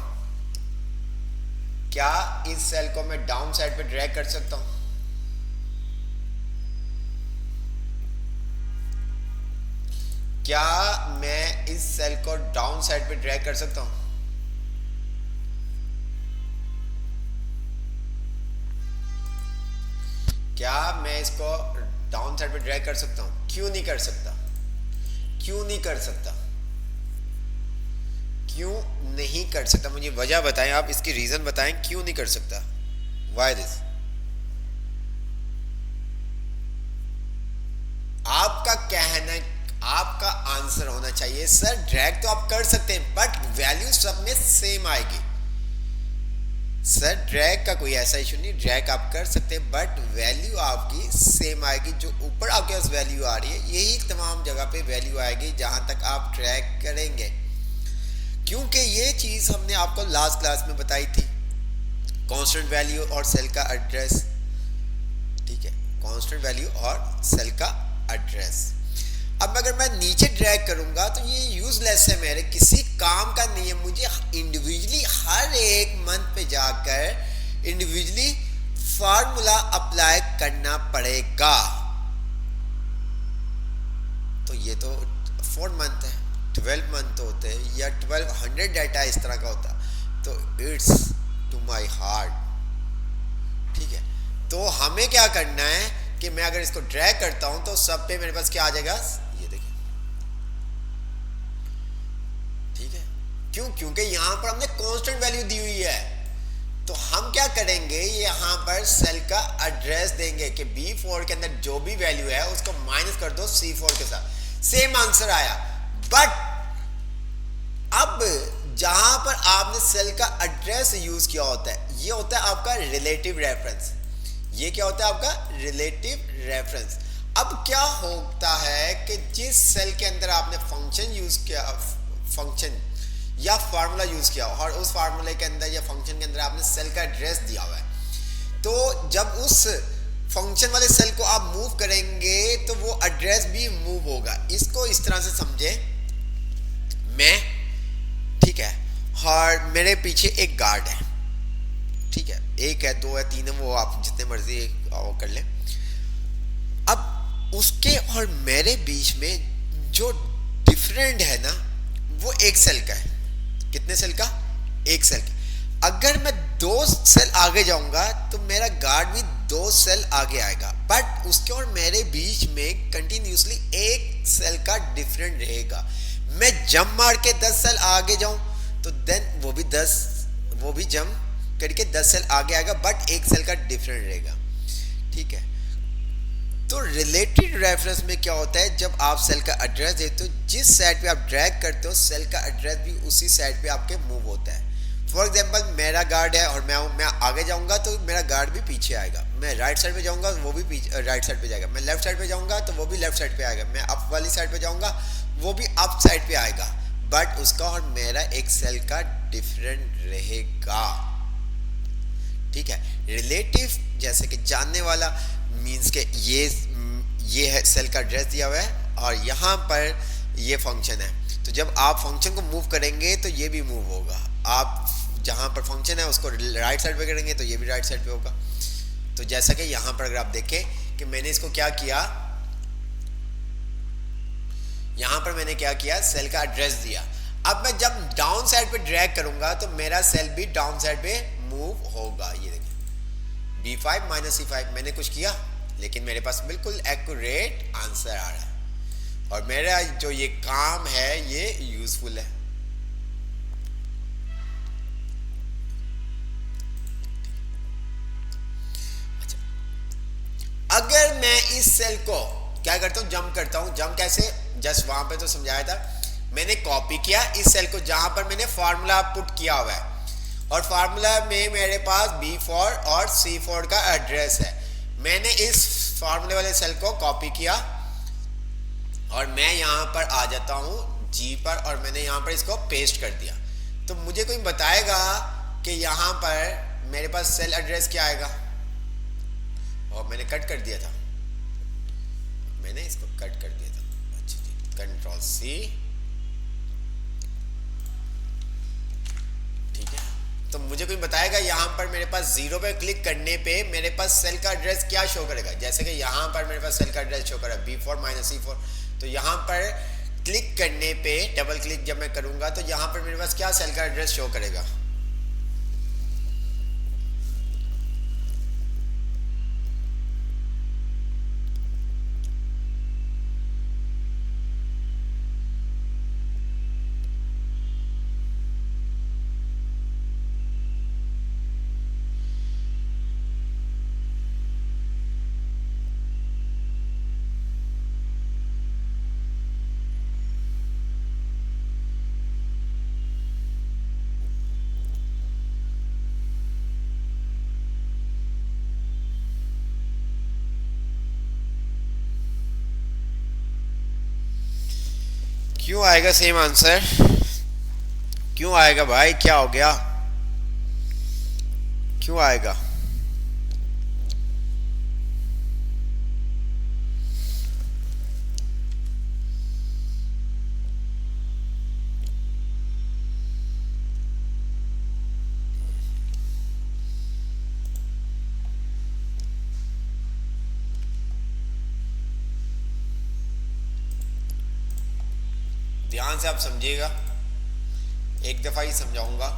S1: क्या इस सेल को मैं डाउन साइड पे ड्रैग कर सकता हूं? क्या मैं इस सेल को डाउन साइड पे ड्रैग कर सकता हूं? क्या मैं इसको डाउन साइड पे ड्रैग कर सकता हूं? क्यों नहीं कर सकता? क्यों नहीं कर सकता? क्यों नहीं कर सकता? मुझे वजह बताएं, आप इसकी रीजन बताएं क्यों नहीं कर सकता। Why this? आपका कहना, आपका आंसर होना चाहिए सर ड्रैग तो आप कर सकते हैं बट वैल्यू सब में सेम आएगी। सर ड्रैग का कोई ऐसा इशू नहीं, ड्रैग आप कर सकते हैं बट वैल्यू आपकी सेम आएगी। जो ऊपर आपके पास वैल्यू आ रही है यही तमाम जगह पे वैल्यू आएगी जहां तक आप ड्रैग करेंगे, क्योंकि ये चीज हमने आपको लास्ट क्लास में बताई थी, कांस्टेंट वैल्यू और सेल का एड्रेस। ठीक है, कांस्टेंट वैल्यू और सेल का एड्रेस। अब अगर मैं नीचे ड्रैग करूंगा तो ये यूजलेस है, मेरे किसी काम का नहीं है। मुझे इंडिविजुअली हर एक मंथ पे जाकर इंडिविजुअली फार्मूला अप्लाई करना पड़ेगा। तो ये तो 4 मंथ है, 12 मंथ होते हैं या 1200 डाटा इस तरह का होता, तो इट्स टू माई हार्ट। ठीक है, तो हमें क्या करना है कि मैं अगर इसको ड्रैग करता हूं तो सब पे मेरे पास क्या आ जाएगा? ये देखिए। ठीक है, क्यों? क्योंकि यहां पर हमने कांस्टेंट वैल्यू दी हुई है। तो हम क्या करेंगे, यहां पर सेल का एड्रेस देंगे कि B4 के अंदर जो भी वैल्यू है उसको माइनस कर दो C4 के साथ। सेम आंसर आया, बट अब जहां पर आपने सेल का एड्रेस यूज किया होता है ये होता है आपका रिलेटिव रेफरेंस। ये क्या होता है आपका? Relative reference. अब क्या होता है कि जिस सेल के अंदर आपने फंक्शन यूज किया, फंक्शन या फार्मूला यूज किया और उस फार्मूले के अंदर या फंक्शन के अंदर आपने सेल का एड्रेस दिया हुआ है, तो जब उस फंक्शन वाले सेल को आप मूव करेंगे तो वो एड्रेस भी मूव होगा। इसको इस तरह से समझे मैं, ठीक है, और मेरे पीछे एक गार्ड है, ठीक है, 1 है 2 है 3 है, वो आप जितने मर्जी कर लें। अब उसके और मेरे बीच में जो डिफरेंट है ना वो 1 सेल का है। कितने सेल का? 1 सेल का। अगर मैं 2 सेल आगे जाऊंगा तो मेरा गार्ड भी दो सेल आगे आएगा, बट उसके और मेरे बीच में कंटिन्यूसली एक सेल का डिफरेंट रहेगा। मैं जंप मार के 10 सेल आगे जाऊं तो देन वो भी जंप करके 10 सेल आगे आएगा, बट एक सेल का डिफरेंट रहेगा। ठीक है, तो रिलेटेड रेफरेंस में क्या होता है, जब आप सेल का एड्रेस देते हो, जिस साइड पे आप ड्रैग करते हो सेल का एड्रेस भी उसी साइड पे आपके मूव होता है। फॉर एग्जांपल मेरा गार्ड है और मैं आगे जाऊंगा तो मेरा गार्ड भी पीछे आएगा, मैं राइट साइड पे जाऊंगा वो भी पीछे राइट साइड पे जाएगा, मैं लेफ्ट साइड पे जाऊंगा तो वो भी लेफ्ट साइड पे आएगा, मैं अप वाली साइड पे जाऊंगा वो भी अप साइड पे आएगा, बट उसका और मेरा एक सेल का डिफरेंट रहेगा। ठीक है, रिलेटिव जैसे कि जानने वाला मीन्स के ये है सेल का एड्रेस दिया हुआ है और यहाँ पर ये फंक्शन है, तो जब आप फंक्शन को मूव करेंगे तो ये भी मूव होगा। आप जहाँ पर फंक्शन है उसको राइट साइड पे करेंगे तो ये भी राइट साइड पे होगा। तो जैसा कि यहाँ पर अगर आप देखें कि मैंने इसको क्या किया, यहाँ पर मैंने क्या किया, सेल का एड्रेस दिया। अब मैं जब डाउन साइड पे ड्रैग करूंगा तो मेरा सेल भी डाउन साइड पे मूव होगा। ये देखें B5 माइनस C5 मैंने कुछ किया लेकिन मेरे पास बिल्कुल एक्यूरेट आंसर आ रहा है और मेरा जो ये काम है ये यूजफुल है। अगर मैं इस सेल को क्या करता हूं, जंप करता हूं, जंप कैसे, जस्ट वहां पे तो समझाया था, मैंने कॉपी किया इस सेल को जहां पर मैंने फार्मूला पुट किया हुआ है और फार्मूला में मेरे पास B4 और C4 का एड्रेस है। मैंने इस फार्मूले वाले सेल को कॉपी किया और मैं यहां पर आ जाता हूं G पर और मैंने यहां पर इसको पेस्ट कर दिया। तो मुझे कोई बताएगा कि यहां पर मेरे पास सेल एड्रेस क्या आएगा, और मैंने कट कर दिया था, मैंने इसको कट कर दिया था। अच्छा जी, कंट्रोल C। ठीक है, तो मुझे कोई बताएगा यहाँ पर मेरे पास 0 पे क्लिक करने पे मेरे पास सेल का एड्रेस क्या शो करेगा। जैसे कि यहाँ पर मेरे पास सेल का एड्रेस शो करेगा B4 माइनस C4, तो यहाँ पर क्लिक करने पे डबल क्लिक जब मैं करूंगा तो यहाँ पर मेरे पास क्या सेल का एड्रेस शो करेगा। क्यों आएगा सेम आंसर, क्यों आएगा भाई, क्या हो गया, क्यों आएगा। ध्यान से आप समझिएगा, एक दफा ही समझाऊंगा।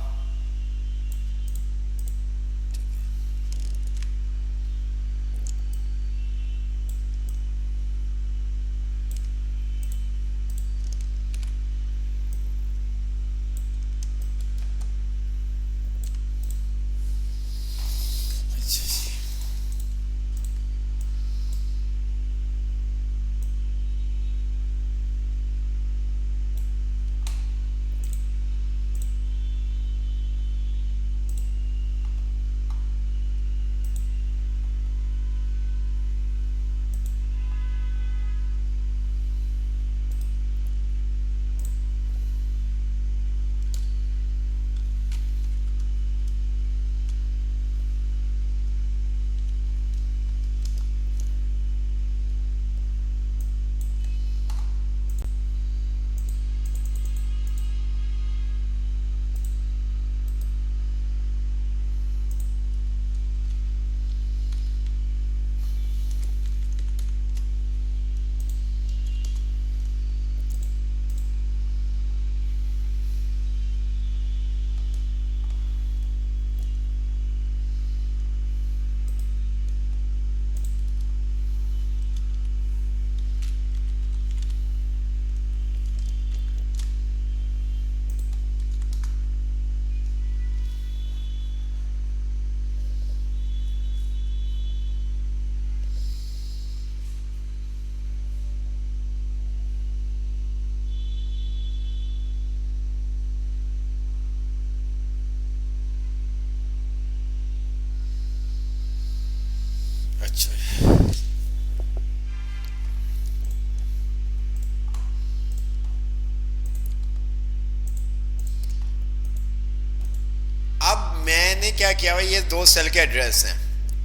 S1: मैंने क्या किया हुआ, ये दो सेल के एड्रेस हैं,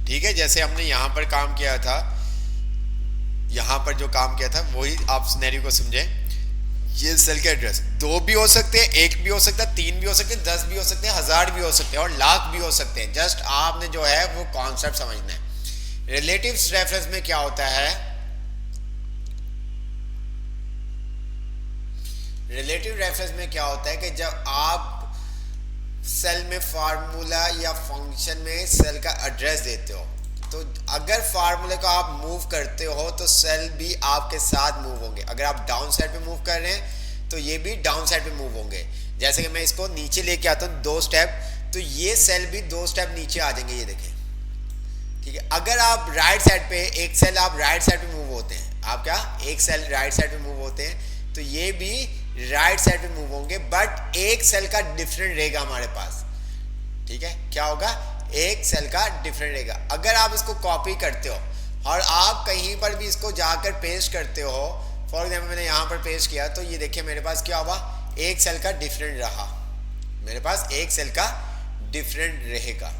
S1: ठीक है। जैसे हमने यहाँ पर काम किया था, यहाँ पर जो काम किया था वही आप सिनेरियो को समझे। ये सेल के एड्रेस दो भी हो सकते हैं, एक भी हो सकता है, तीन भी हो सकते हैं, 10 भी हो सकते हैं, 1000 भी हो सकते हैं और लाख भी हो सकते हैं। जस्ट आपने जो है वो कॉन्सेप्ट समझना है। रिलेटिव रेफरेंस में क्या होता है, रिलेटिव रेफरेंस में क्या होता है कि जब आप सेल में फार्मूला या फंक्शन में सेल का एड्रेस देते हो, तो अगर फार्मूले को आप मूव करते हो तो सेल भी आपके साथ मूव होंगे। अगर आप डाउन साइड पे मूव कर रहे हैं तो ये भी डाउन साइड पे मूव होंगे। जैसे कि मैं इसको नीचे लेके आता हूँ 2 स्टेप, तो ये सेल भी 2 स्टेप नीचे आ जाएंगे, ये देखें, ठीक है। अगर आप राइट साइड पे, एक सेल आप राइट साइड पे मूव होते हैं, आप क्या, एक सेल राइट साइड पे मूव होते हैं, तो ये भी राइट साइड पे मूव होंगे, बट एक सेल का डिफरेंट रहेगा हमारे पास, ठीक है। क्या होगा, एक सेल का डिफरेंट रहेगा। अगर आप इसको कॉपी करते हो और आप कहीं पर भी इसको जाकर पेस्ट करते हो, फॉर एग्जाम्पल मैंने यहाँ पर पेस्ट किया, तो ये देखिए मेरे पास क्या हुआ, एक सेल का डिफरेंट रहा, मेरे पास एक सेल का डिफरेंट रहेगा।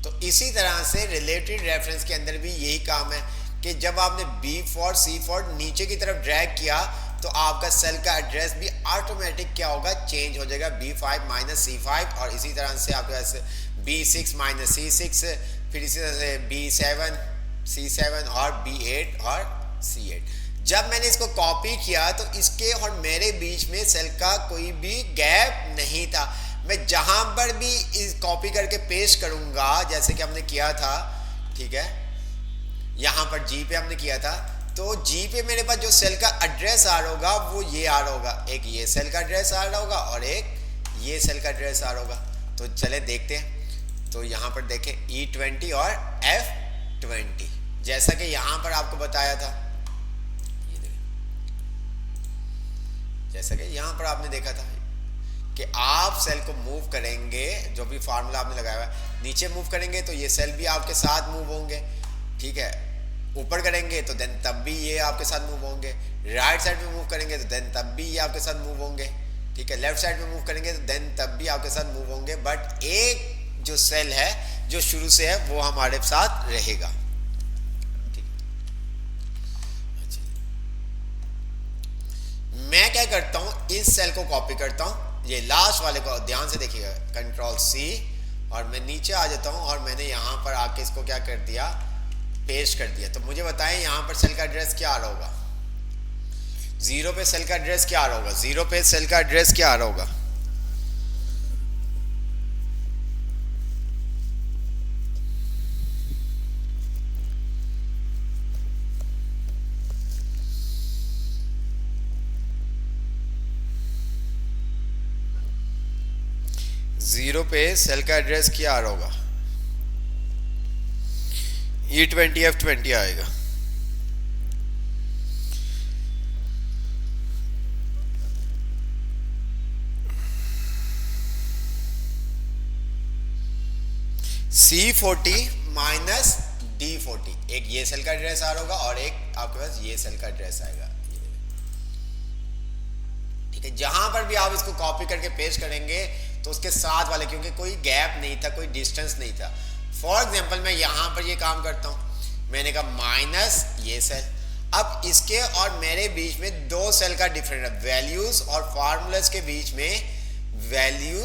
S1: तो इसी तरह से रिलेटेड रेफरेंस के अंदर भी यही काम है कि जब आपने B4 C4 नीचे की तरफ ड्रैग किया तो आपका सेल का एड्रेस भी ऑटोमेटिक क्या होगा, चेंज हो जाएगा, B5 माइनस C5, और इसी तरह से आपके पास B6 माइनस C6, फिर इसी तरह से B7 C7 और B8 और C8। जब मैंने इसको कॉपी किया तो इसके और मेरे बीच में सेल का कोई भी गैप नहीं था। मैं जहां पर भी इस कॉपी करके पेस्ट करूंगा, जैसे कि हमने किया था, ठीक है, यहां पर G पे हमने किया था, तो G पे मेरे पास जो सेल का एड्रेस आ रहा होगा वो ये आ रहा होगा, एक ये सेल का एड्रेस आ रहा होगा और एक ये सेल का एड्रेस आ रहा होगा। तो चले देखते हैं। तो यहाँ पर देखें E20 और F20, जैसा कि यहाँ पर आपको बताया था, ये देखें, जैसा कि यहाँ पर आपने देखा था कि आप सेल को मूव करेंगे, जो भी फार्मूला आपने लगाया हुआ है, नीचे मूव करेंगे तो ये सेल भी आपके साथ मूव होंगे, ठीक है। ऊपर करेंगे तो देन तब भी ये आपके साथ मूव होंगे, राइट साइड पे मूव करेंगे तो देन तब भी ये आपके साथ मूव होंगे, ठीक है। लेफ्ट साइड पे मूव करेंगे तो देन तब भी आपके साथ मूव होंगे, बट एक जो सेल है जो शुरू से है वो हमारे साथ रहेगा, ठीक। अच्छा, मैं क्या करता हूं, इस सेल को कॉपी करता हूं, ये लास्ट वाले को ध्यान से देखिएगा, कंट्रोल C, और मैं नीचे आ जाता हूं और मैंने यहां पर आके इसको क्या कर दिया, पेस्ट कर दिया। तो मुझे बताएं यहां पर सेल का एड्रेस क्या आ रहा होगा, 0 पे सेल का एड्रेस क्या आ रहा होगा, 0 पे सेल का एड्रेस क्या आ रहा होगा, जीरो पे सेल का एड्रेस क्या आ रहा होगा, E20 F20 आएगा। C40 माइनस D40, एक ये सेल का एड्रेस आ रहा होगा और एक आपके पास ये सेल का एड्रेस आएगा, ठीक है। जहां पर भी आप इसको कॉपी करके पेस्ट करेंगे तो उसके साथ वाले, क्योंकि कोई गैप नहीं था, कोई डिस्टेंस नहीं था। फॉर एग्जाम्पल मैं यहां पर ये काम करता हूं, मैंने कहा माइनस ये सेल, अब इसके और मेरे बीच में 2 सेल का डिफरेंट है, वैल्यूज और फार्मूलाज के बीच में वैल्यू,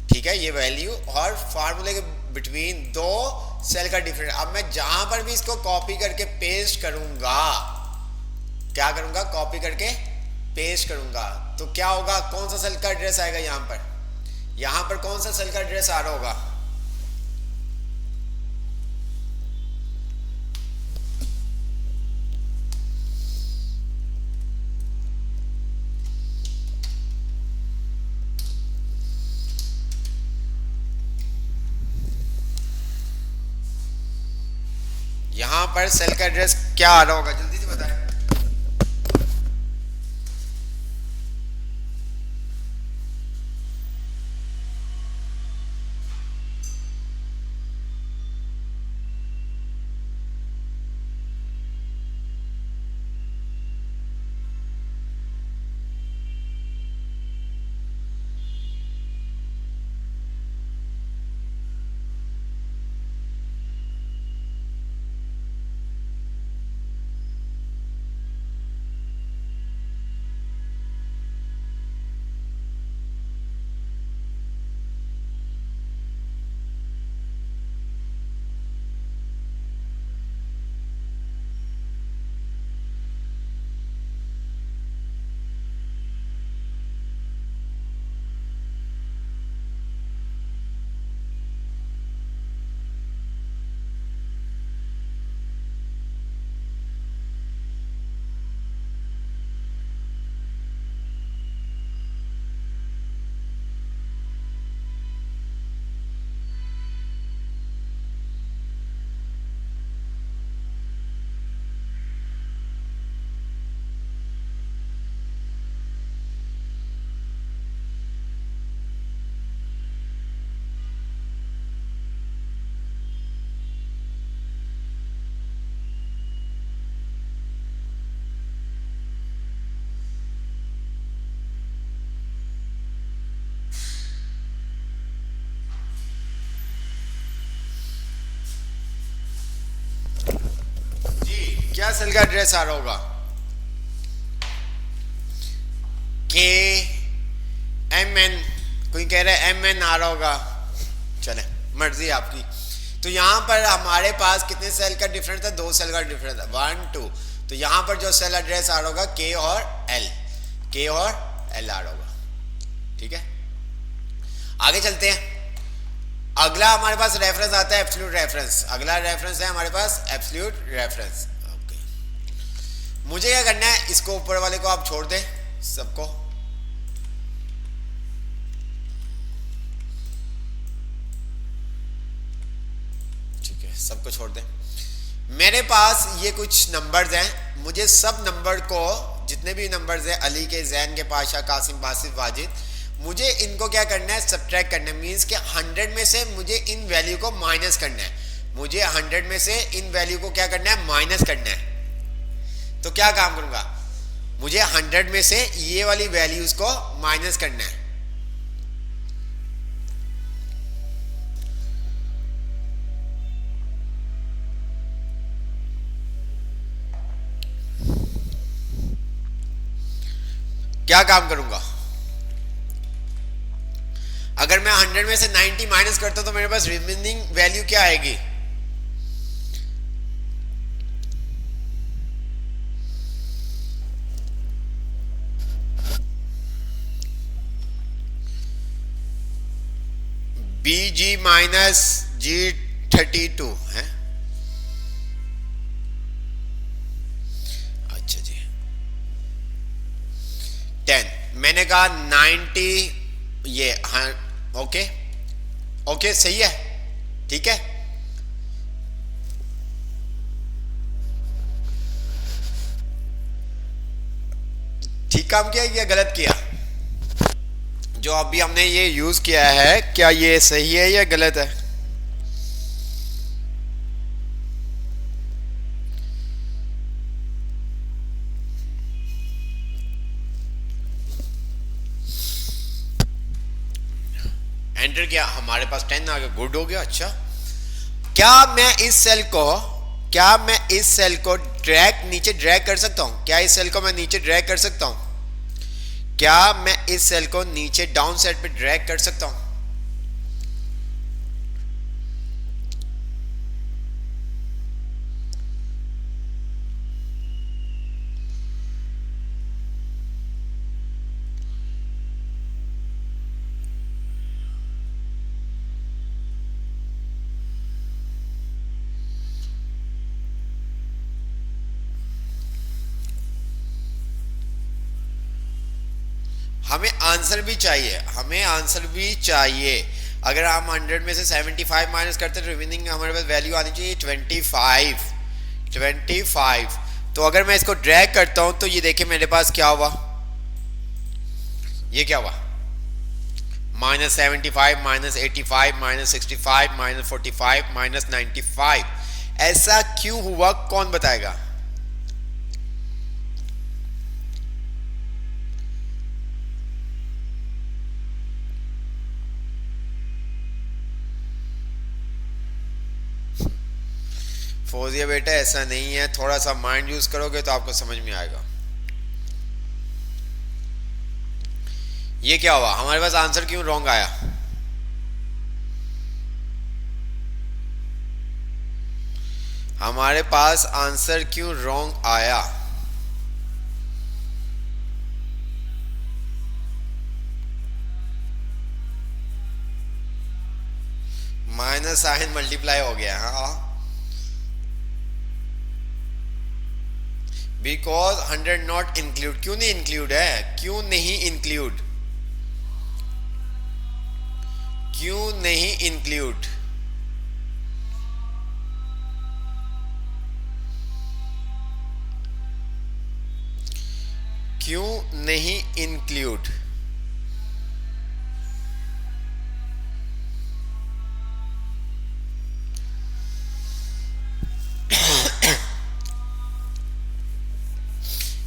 S1: ठीक है, ये वैल्यू और फार्मूले के बिटवीन 2 सेल का डिफरेंट। अब मैं जहां पर भी इसको कॉपी करके पेस्ट करूंगा, क्या करूंगा, कॉपी करके पेस्ट करूंगा, तो क्या होगा, कौन सा सेल का एड्रेस आएगा, यहां पर कौन सा सेल का एड्रेस आ रहा होगा, यहां पर सेल का एड्रेस क्या आ रहा होगा, जल्दी से बताएं। क्या सेल का एड्रेस आ रहा होगा? के एम एन, कोई कह रहा है एम एन आ रहा होगा, चले मर्जी आपकी। तो यहाँ पर हमारे पास कितने सेल का डिफरेंस था? 2 सेल का डिफरेंस था, 1 2। तो यहाँ पर जो सेल एड्रेस आ रहा होगा के और एल, के और एल आ रहा होगा। ठीक है, आगे चलते हैं। अगला हमारे पास रेफरेंस आता है एब्सोल्यूट रेफरेंस। अगला रेफरेंस है हमारे पास एब्सोल्यूट रेफरेंस। ओके, मुझे क्या करना है, इसको ऊपर वाले को आप छोड़ दें, सबको। ठीक है, सबको छोड़ दें। मेरे पास ये कुछ नंबर्स हैं, मुझे सब नंबर को, जितने भी नंबर्स हैं, अली के, जैन के, पाशा, कासिम, बासिफ, वाजिद, मुझे इनको क्या करना है, सब्ट्रैक्ट करना है। मीन्स कि 100 में से मुझे इन वैल्यू को माइनस करना है। मुझे 100 में से इन वैल्यू को क्या करना है, माइनस करना है। तो क्या काम करूंगा, मुझे 100 में से ये वाली वैल्यूज को माइनस करना है। क्या काम करूंगा, अगर मैं 100 में से 90 माइनस करता हूं तो मेरे पास रिमेनिंग वैल्यू क्या आएगी? BG माइनस G32 है। अच्छा जी, 10 मैंने कहा 90, ये हाँ, ओके ओके सही है, ठीक है। ठीक काम किया या गलत किया? जो अभी हमने ये यूज किया है, क्या ये सही है या गलत है? एंटर किया, हमारे पास 10 आ गया, गुड हो गया। अच्छा, क्या मैं इस सेल को नीचे ड्रैग कर सकता हूं? क्या इस सेल को मैं नीचे ड्रैग कर सकता हूं? क्या मैं इस सेल को नीचे डाउन साइड पे ड्रैग कर सकता हूं? हमें आंसर भी चाहिए, अगर हम 100 में से 75 माइनस करते तो रिमेनिंग हमारे पास वैल्यू आनी चाहिए 25। तो अगर मैं इसको ड्रैग करता हूं तो ये देखिए मेरे पास क्या हुआ, ये क्या हुआ, -75, -85, -65, -45, -95। ऐसा क्यों हुआ, कौन बताएगा? फौजिया बेटा ऐसा नहीं है, थोड़ा सा माइंड यूज करोगे तो आपको समझ में आएगा। ये क्या हुआ, हमारे पास आंसर क्यों रॉन्ग आया? हमारे पास आंसर क्यों रॉन्ग आया? माइनस साइन मल्टीप्लाई हो गया। हाँ, बिकॉज 100 नॉट इंक्लूड। क्यों नहीं इंक्लूड है, क्यों नहीं इंक्लूड, क्यों नहीं इंक्लूड? क्यों नहीं इंक्लूड?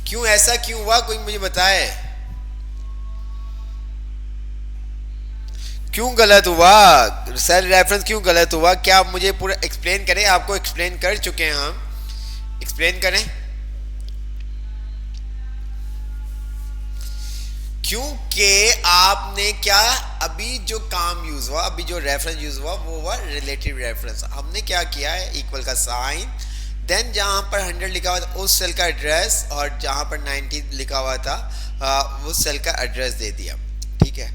S1: क्यों ऐसा क्यों हुआ, कोई मुझे बताए? क्यों गलत हुआ, सेल रेफरेंस क्यों गलत हुआ? क्या आप मुझे पूरा एक्सप्लेन करें? आपको एक्सप्लेन कर चुके हैं हम, एक्सप्लेन करें। क्योंकि आपने क्या, अभी जो काम यूज हुआ, अभी जो रेफरेंस यूज हुआ वो हुआ रिलेटिव रेफरेंस। हमने क्या किया है, इक्वल का साइन, देन जहां पर 100 लिखा हुआ था उस सेल का एड्रेस, और जहां पर 90 लिखा हुआ था उस सेल का एड्रेस दे दिया। ठीक है,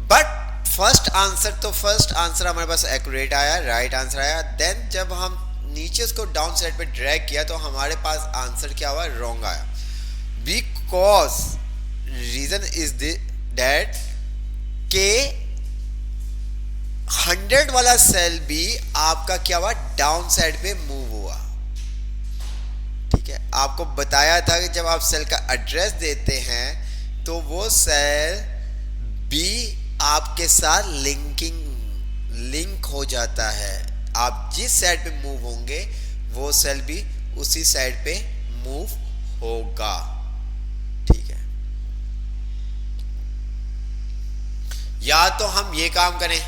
S1: बट फर्स्ट आंसर, तो फर्स्ट आंसर हमारे पास एक्यूरेट आया, राइट आंसर आया। देन जब हम नीचे उसको डाउन साइड पे ड्रैग किया तो हमारे पास आंसर क्या हुआ, रॉन्ग आया। बिकॉज रीजन इज दैट के 100 वाला सेल भी आपका क्या हुआ, डाउन साइड पे मूव हुआ। ठीक है, आपको बताया था कि जब आप सेल का एड्रेस देते हैं तो वो सेल भी आपके साथ लिंक हो जाता है। आप जिस साइड पे मूव होंगे वो सेल भी उसी साइड पे मूव होगा। ठीक है, या तो हम ये काम करें,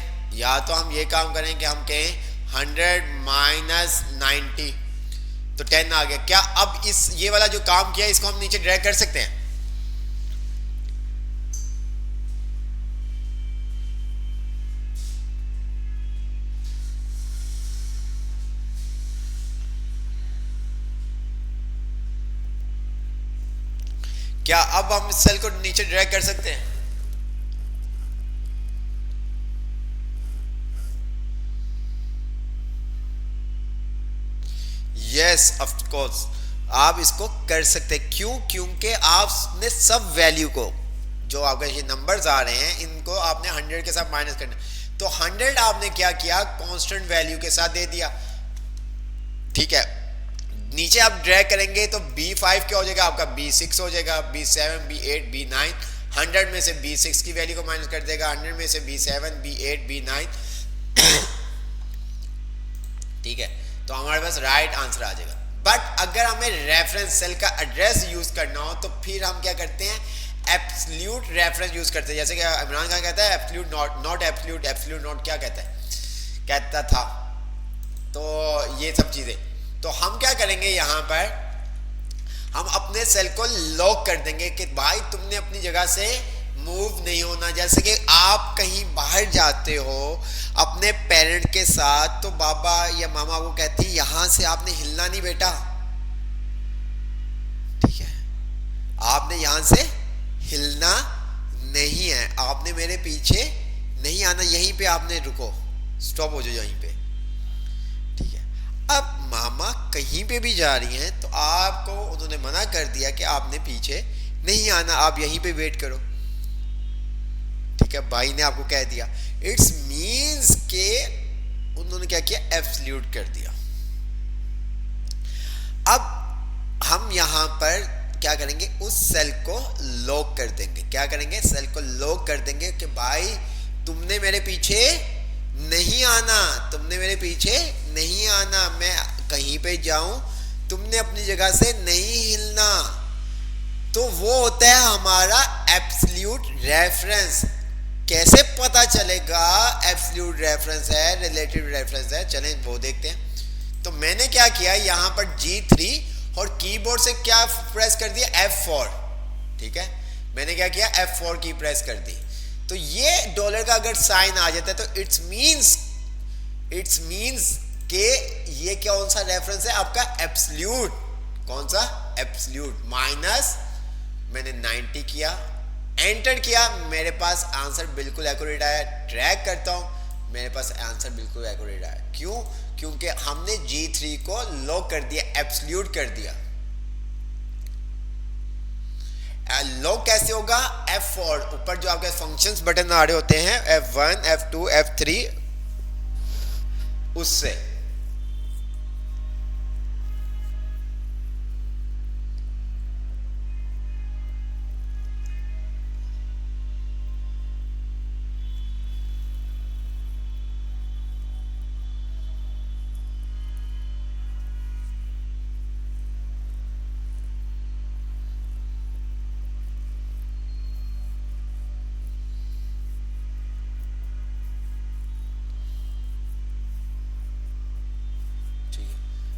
S1: कि हम कहें 100 माइनस 90 तो 10 आ गया। क्या अब इस ये वाला जो काम किया इसको हम नीचे ड्रैग कर सकते हैं? क्या अब हम इस सेल को नीचे ड्रैग कर सकते हैं? यस ऑफ कोर्स आप इसको कर सकते हैं। क्यों? क्योंकि आपने सब वैल्यू को, जो आपके ये नंबर्स आ रहे हैं, इनको आपने 100 के साथ माइनस करना। तो 100 आपने क्या किया, कांस्टेंट वैल्यू के साथ दे दिया। ठीक है, नीचे आप ड्रैग करेंगे तो B5 क्या हो जाएगा आपका, B6 हो जाएगा, B7, B8, B9। 100 में से B6 की वैल्यू को माइनस कर देगा, 100 में से B7, B8, B9। ठीक है, तो हमारे पास राइट आंसर आ जाएगा। बट अगर हमें रेफरेंस सेल का एड्रेस यूज करना हो तो फिर हम क्या करते हैं, एब्सोल्यूट रेफरेंस यूज करते हैं। जैसे कि इमरान खान कहता है absolute not absolute, absolute not क्या कहता था। तो ये सब चीजें, तो हम क्या करेंगे, यहां पर हम अपने सेल को लॉक कर देंगे कि भाई तुमने अपनी जगह से मूव नहीं होना। जैसे कि आप कहीं बाहर जाते हो अपने पेरेंट के साथ, तो बाबा या मामा को कहती यहां से आपने हिलना नहीं बेटा। ठीक है, आपने यहां से हिलना नहीं है, आपने मेरे पीछे नहीं आना, यहीं पे आपने रुको, स्टॉप हो जाओ यहीं पे। ठीक है, अब मामा कहीं पे भी जा रही हैं तो आपको उन्होंने मना कर दिया कि आपने पीछे नहीं आना, आप यहीं पे वेट करो। ठीक है, भाई ने आपको कह दिया, इट्स मींस के उन्होंने क्या किया, एब्सोल्यूट कर दिया। अब हम यहां पर क्या करेंगे, उस सेल को लॉक कर देंगे। क्या करेंगे, सेल को लॉक कर देंगे कि भाई तुमने मेरे पीछे नहीं आना, तुमने मेरे पीछे नहीं आना, मैं कहीं पे जाऊं तुमने अपनी जगह से नहीं हिलना। तो वो होता है हमारा एब्सोल्यूट रेफरेंस। कैसे पता चलेगा एब्सोल्यूट रेफरेंस है, रिलेटिव रेफरेंस है, चलें वो देखते हैं। तो मैंने क्या किया, यहां पर G3 और कीबोर्ड से क्या प्रेस कर दिया, F4। ठीक है, मैंने क्या किया, F4 की प्रेस कर दी। तो ये डॉलर का अगर साइन आ जाता है तो इट्स मींस के ये कौन सा रेफरेंस है आपका, एब्सोल्यूट। कौन सा, एब्सोल्यूट। माइनस मैंने 90 किया, एंटर किया, मेरे पास आंसर बिल्कुल एक्यूरेट आया। ट्रैक करता हूं, मेरे पास आंसर बिल्कुल एक्यूरेट आया। क्यों? क्योंकि हमने G3 को लॉक कर दिया, एब्सोल्यूट कर दिया। लॉक कैसे होगा, F4 ऊपर जो आपके फंक्शंस बटन आ रहे होते हैं, F1, F2, F3, उससे।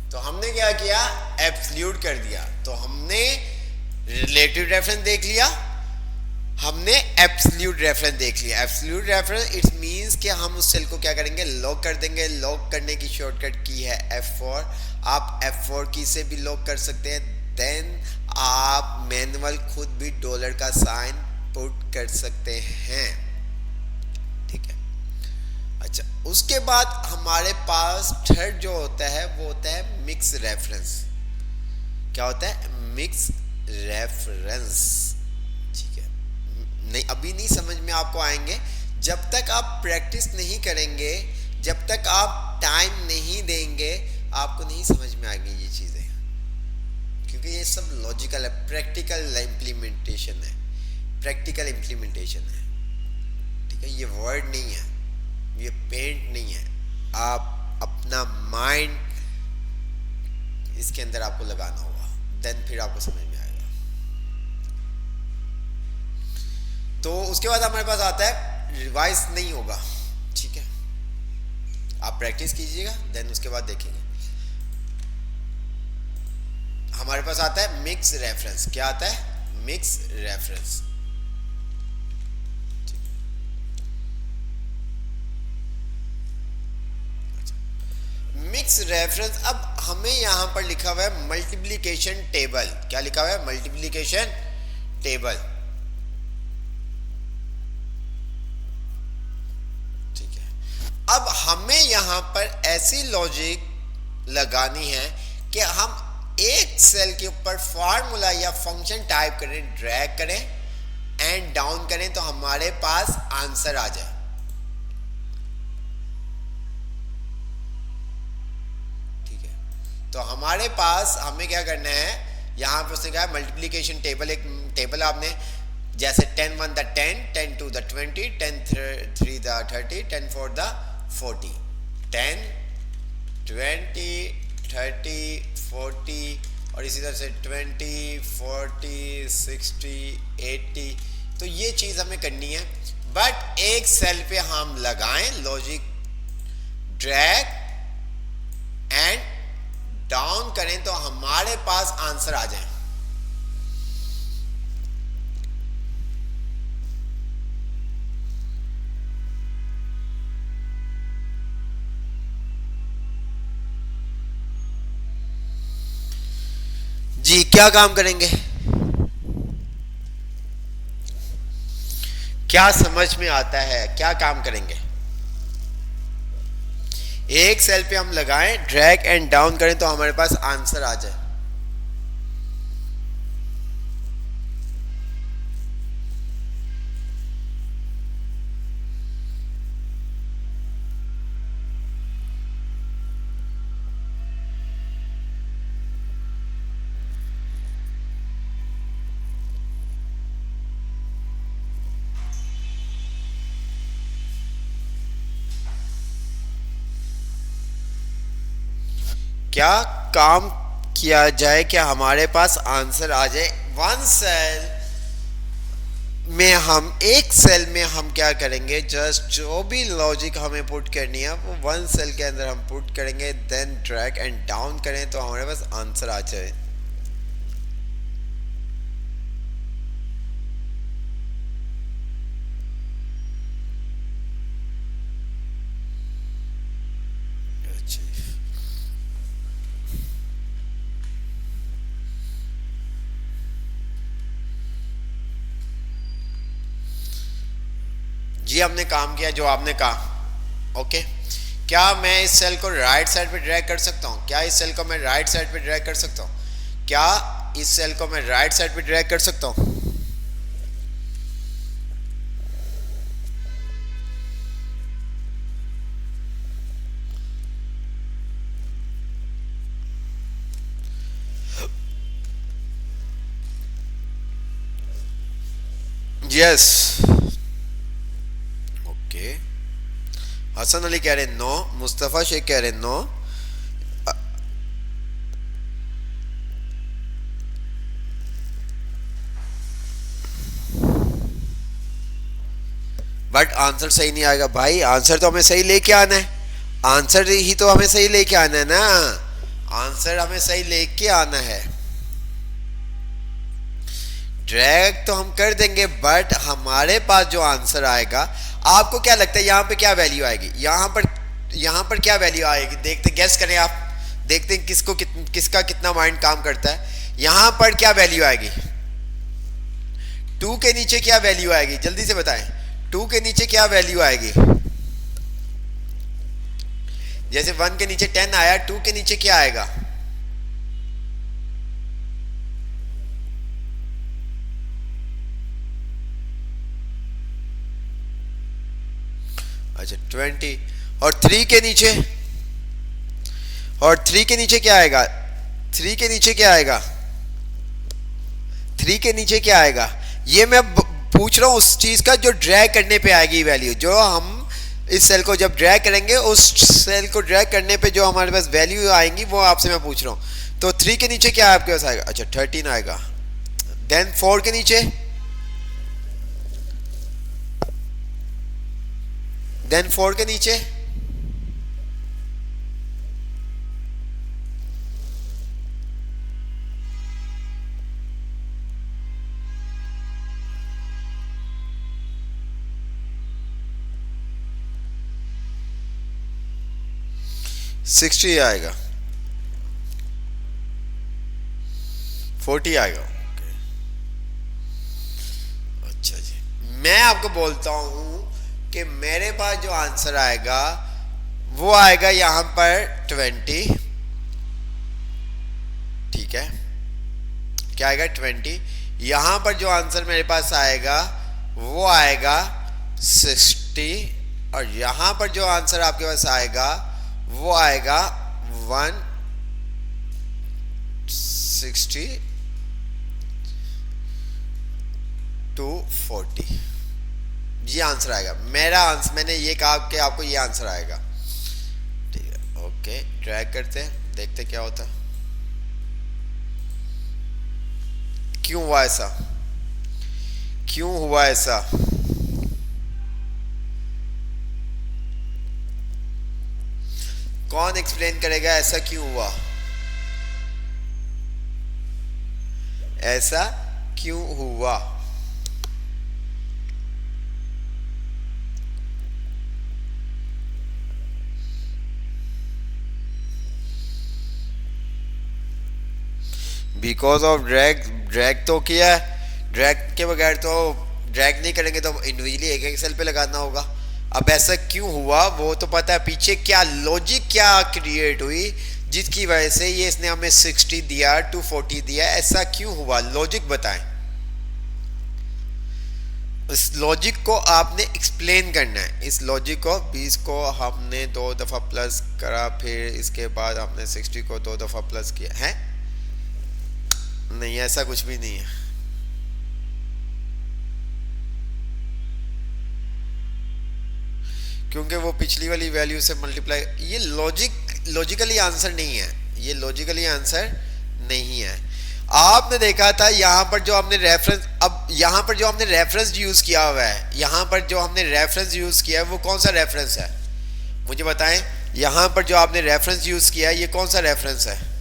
S1: तो हमने क्या किया, एब्सोल्यूट कर दिया। तो हमने रिलेटिव रेफरेंस देख लिया, हमने एब्सोल्यूट रेफरेंस देख लिया। एब्सोल्यूट रेफरेंस इट मींस कि हम उस सेल को क्या करेंगे, लॉक कर देंगे। लॉक करने की शॉर्टकट की है F4। आप F4 की से भी लॉक कर सकते हैं। देन आप मैनुअल खुद भी डॉलर का साइन पुट कर सकते हैं, ठीक है। अच्छा, उसके बाद हमारे पास थर्ड जो होता है वो होता है मिक्स रेफरेंस। क्या होता है? मिक्स रेफरेंस, ठीक है। नहीं, अभी नहीं समझ में आपको आएंगे। जब तक आप प्रैक्टिस नहीं करेंगे, जब तक आप टाइम नहीं देंगे, आपको नहीं समझ में आएंगी ये चीजें, क्योंकि ये सब लॉजिकल है, प्रैक्टिकल इम्प्लीमेंटेशन है, प्रैक्टिकल इम्प्लीमेंटेशन है, ठीक है। ये वर्ड नहीं है, ये पेंट नहीं है। आप अपना माइंड इसके अंदर आपको लगाना होगा, देन फिर आपको समझ में आएगा। तो उसके बाद हमारे पास आता है रिवाइज नहीं होगा, ठीक है। आप प्रैक्टिस कीजिएगा, देन उसके बाद देखेंगे। हमारे पास आता है मिक्स रेफरेंस। क्या आता है? Mix reference. मिक्स रेफरेंस, अब हमें यहां पर लिखा हुआ है मल्टीप्लिकेशन टेबल। क्या लिखा हुआ है? मल्टीप्लिकेशन टेबल, ठीक है। अब हमें यहां पर ऐसी लॉजिक लगानी है कि हम एक सेल के ऊपर फार्मूला या फंक्शन टाइप करें, ड्रैग करें एंड डाउन करें तो हमारे पास आंसर आ जाए, तो हमारे पास हमें क्या करना है, यहां पर उसने कहा मल्टीप्लिकेशन टेबल। एक टेबल आपने जैसे 10 1 द 10, 10 2 द 20, 10 3 द 30, 10 4 द 40, 10 20 30 40 और इसी तरह से 20 40 60 80। तो ये चीज हमें करनी है, बट एक सेल पे हम लगाएं लॉजिक, ड्रैग एंड डाउन करें तो हमारे पास आंसर आ जाए। जी, क्या काम करेंगे? क्या समझ में आता है? क्या काम करेंगे? एक सेल पे हम लगाएं, ड्रैग एंड डाउन करें तो हमारे पास आंसर आ जाए। क्या काम किया जाए, क्या हमारे पास आंसर आ जाए। वन सेल में हम, एक सेल में हम क्या करेंगे, जस्ट जो भी लॉजिक हमें पुट करनी है वो वन सेल के अंदर हम पुट करेंगे, देन ड्रैग एंड डाउन करें तो हमारे पास आंसर आ जाए। जी, हमने काम किया जो आपने कहा, ओके। क्या मैं इस सेल को राइट साइड पे ड्रैग कर सकता हूं? क्या इस सेल को मैं राइट साइड पे ड्रैग कर सकता हूं? क्या इस सेल को मैं राइट साइड पे ड्रैग कर सकता हूं? Yes, okay. हसन अली कह रहे नो, मुस्तफा शेख कह रहे नो, बट आंसर सही नहीं आएगा। भाई आंसर तो हमें सही लेके आना है, आंसर ही तो हमें सही लेके आना है ना। आंसर हमें सही लेके आना है। ड्रैग तो हम कर देंगे, बट हमारे पास जो आंसर आएगा, आपको क्या लगता है यहाँ पे क्या वैल्यू आएगी? यहाँ पर क्या वैल्यू आएगी? देखते, गेस करें आप, देखते हैं किसका कितना माइंड काम करता है। यहाँ पर क्या वैल्यू आएगी? 2 के नीचे क्या वैल्यू आएगी? जल्दी से बताएं, 2 के नीचे क्या वैल्यू आएगी? जैसे 1 के नीचे 10 आया, 2 के नीचे क्या आएगा? अच्छा 20। और 3 के नीचे? और 3 के नीचे क्या आएगा? 3 के नीचे क्या आएगा? 3 के नीचे क्या आएगा? ये मैं पूछ रहा हूं उस चीज का जो ड्रैग करने पे आएगी वैल्यू। जो हम इस सेल को जब ड्रैग करेंगे, उस सेल को ड्रैग करने पे जो हमारे पास वैल्यू आएंगी वो आपसे मैं पूछ रहा हूं। तो 3 के नीचे क्या आपके पास आएगा? अच्छा 13 आएगा। देन 4 के नीचे? देन 4 के नीचे? सिक्सटी आएगा, 40 आएगा। अच्छा जी, मैं आपको बोलता हूं कि मेरे पास जो आंसर आएगा वो आएगा यहां पर 20। ठीक है, क्या आएगा? 20। यहां पर जो आंसर मेरे पास आएगा वो आएगा 60। और यहां पर जो आंसर आपके पास आएगा वो आएगा 160 to 40। ये आंसर आएगा मेरा आंसर। मैंने ये कहा कि आपको ये आंसर आएगा। ठीक है, ओके, ट्रैक करते हैं, देखते क्या होता है। क्यों हुआ ऐसा? क्यों हुआ ऐसा? कौन एक्सप्लेन करेगा ऐसा क्यों हुआ? ऐसा क्यों हुआ? Because of drag. ड्रैग तो किया है, ड्रैग के बगैर तो, ड्रैग नहीं करेंगे तो इंडिविजुअली एक एक सेल पे लगाना होगा। अब ऐसा क्यों हुआ वो तो पता है, पीछे क्या लॉजिक क्या क्रिएट हुई जिसकी वजह से ये इसने हमें 60 दिया, 240 दिया। ऐसा क्यों हुआ? लॉजिक बताएं। इस लॉजिक को आपने एक्सप्लेन करना है। इस लॉजिक को 20 को हमने 2 दफा प्लस करा, फिर इसके बाद हमने 60 को 2 दफा प्लस किया है। नहीं, ऐसा कुछ भी नहीं है। क्योंकि वो पिछली वाली वैल्यू से मल्टीप्लाई, ये लॉजिकली आंसर नहीं है। ये लॉजिकली आंसर नहीं है। आपने देखा था यहाँ पर जो हमने रेफरेंस, अब यहाँ पर जो हमने रेफरेंस यूज किया हुआ है, यहाँ पर जो हमने रेफरेंस यूज किया है वो कौन सा रेफरेंस है? मुझे बताएं, यहाँ पर जो आपने रेफरेंस यूज किया है ये कौन सा रेफरेंस है?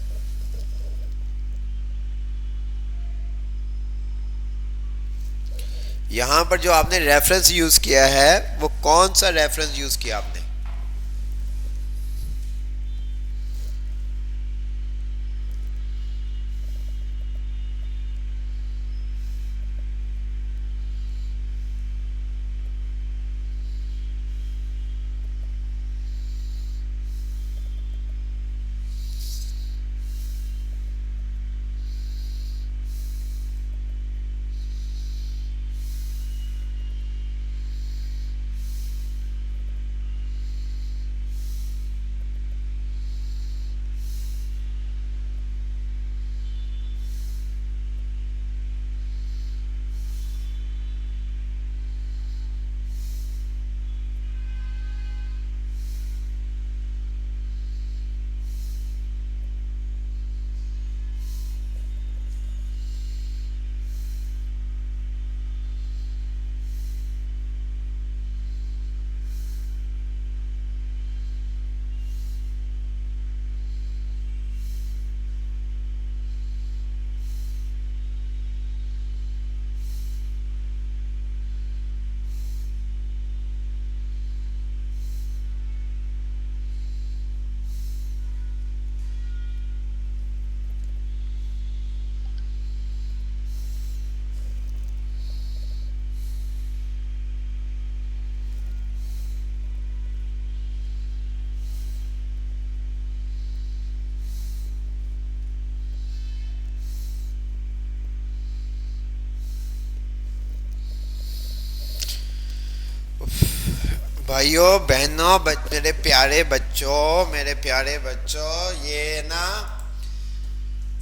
S1: यहाँ पर जो आपने रेफरेंस यूज किया है वो कौन सा रेफरेंस यूज किया आपने? भाइयों बहनों मेरे प्यारे बच्चों, मेरे प्यारे बच्चों, ये ना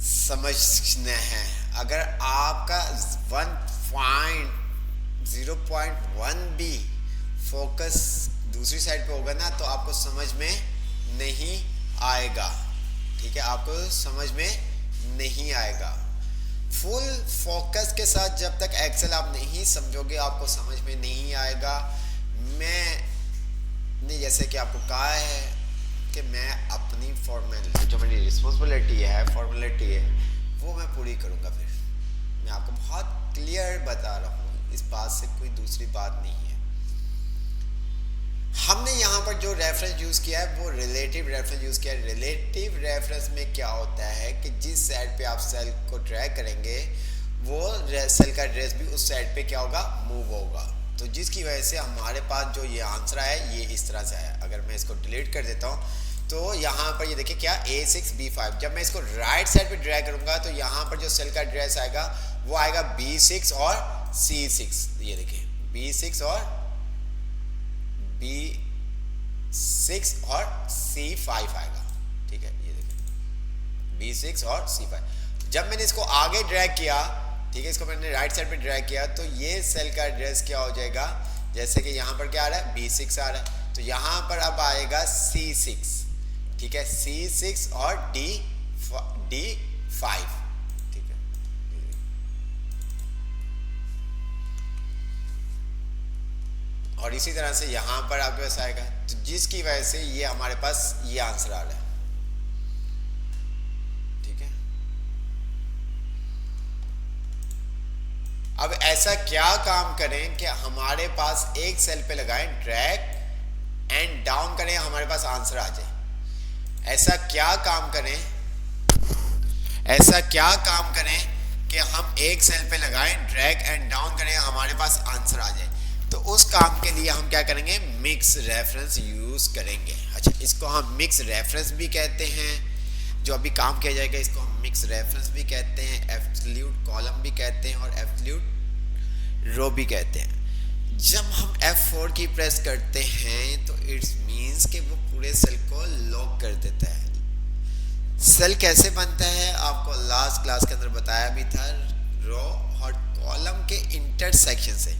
S1: समझना है। अगर आपका 1.0.1 भी फोकस दूसरी साइड पे होगा ना तो आपको समझ में नहीं आएगा। ठीक है, आपको समझ में नहीं आएगा। फुल फोकस के साथ जब तक एक्सेल आप नहीं समझोगे आपको समझ में नहीं आएगा। मैंने जैसे कि आपको कहा है कि मैं अपनी फॉर्मेलिटी, जो मेरी रिस्पॉन्सिबिलिटी है वो मैं पूरी करूँगा। फिर मैं आपको बहुत क्लियर बता रहा हूँ, इस बात से कोई दूसरी बात नहीं है। हमने यहाँ पर जो रेफरेंस यूज़ किया है वो रिलेटिव रेफरेंस यूज़ किया है। रिलेटिव रेफरेंस में क्या होता है कि जिस साइड पे आप सेल को ड्रैग करेंगे वो सेल का एड्रेस भी उस साइड पे क्या होगा, मूव होगा। तो जिसकी वजह से हमारे पास जो ये आंसर है ये इस तरह से है। अगर मैं इसको डिलीट कर देता हूँ तो यहाँ पर ये देखिए क्या A6 B5, जब मैं इसको राइट साइड पे ड्रैग करूँगा तो यहाँ पर जो सेल का एड्रेस आएगा वो आएगा B6 और C6। ये देखिए B6 और B6 और C5 आएगा। ठीक है, ये देखिए B6 और C5। जब मैंने इसको आगे ड्रैग किया, ठीक है, इसको मैंने राइट साइड पे ड्रैग किया तो ये सेल का एड्रेस क्या हो जाएगा, जैसे कि यहाँ पर क्या आ रहा है B6 आ रहा है तो यहाँ पर अब आएगा C6। ठीक है, C6 और D5। ठीक है, और इसी तरह से यहाँ पर आपके पास आएगा तो जिसकी वजह से ये हमारे पास ये आंसर आ रहा है। ठीक है, अब ऐसा क्या काम करें कि हमारे पास एक सेल पे लगाएं, ड्रैग एंड डाउन करें, हमारे पास आंसर आ जाए। ऐसा क्या काम करें कि हम एक सेल पे लगाएं, ड्रैग एंड डाउन करें, हमारे पास आंसर आ जाए। तो उस काम के लिए हम क्या करेंगे, मिक्स रेफरेंस यूज करेंगे। अच्छा, इसको हम मिक्स रेफरेंस भी कहते हैं, जो अभी काम किया जाएगा इसको हम मिक्स रेफरेंस भी कहते हैं, एब्सोल्यूट कॉलम भी कहते हैं और एब्सोल्यूट रो भी कहते हैं। जब हम F4 की प्रेस करते हैं तो इट्स मींस कि वो पूरे सेल को लॉक कर देता है। सेल कैसे बनता है आपको लास्ट क्लास के अंदर बताया भी था, रो और कॉलम के इंटरसेक्शन से।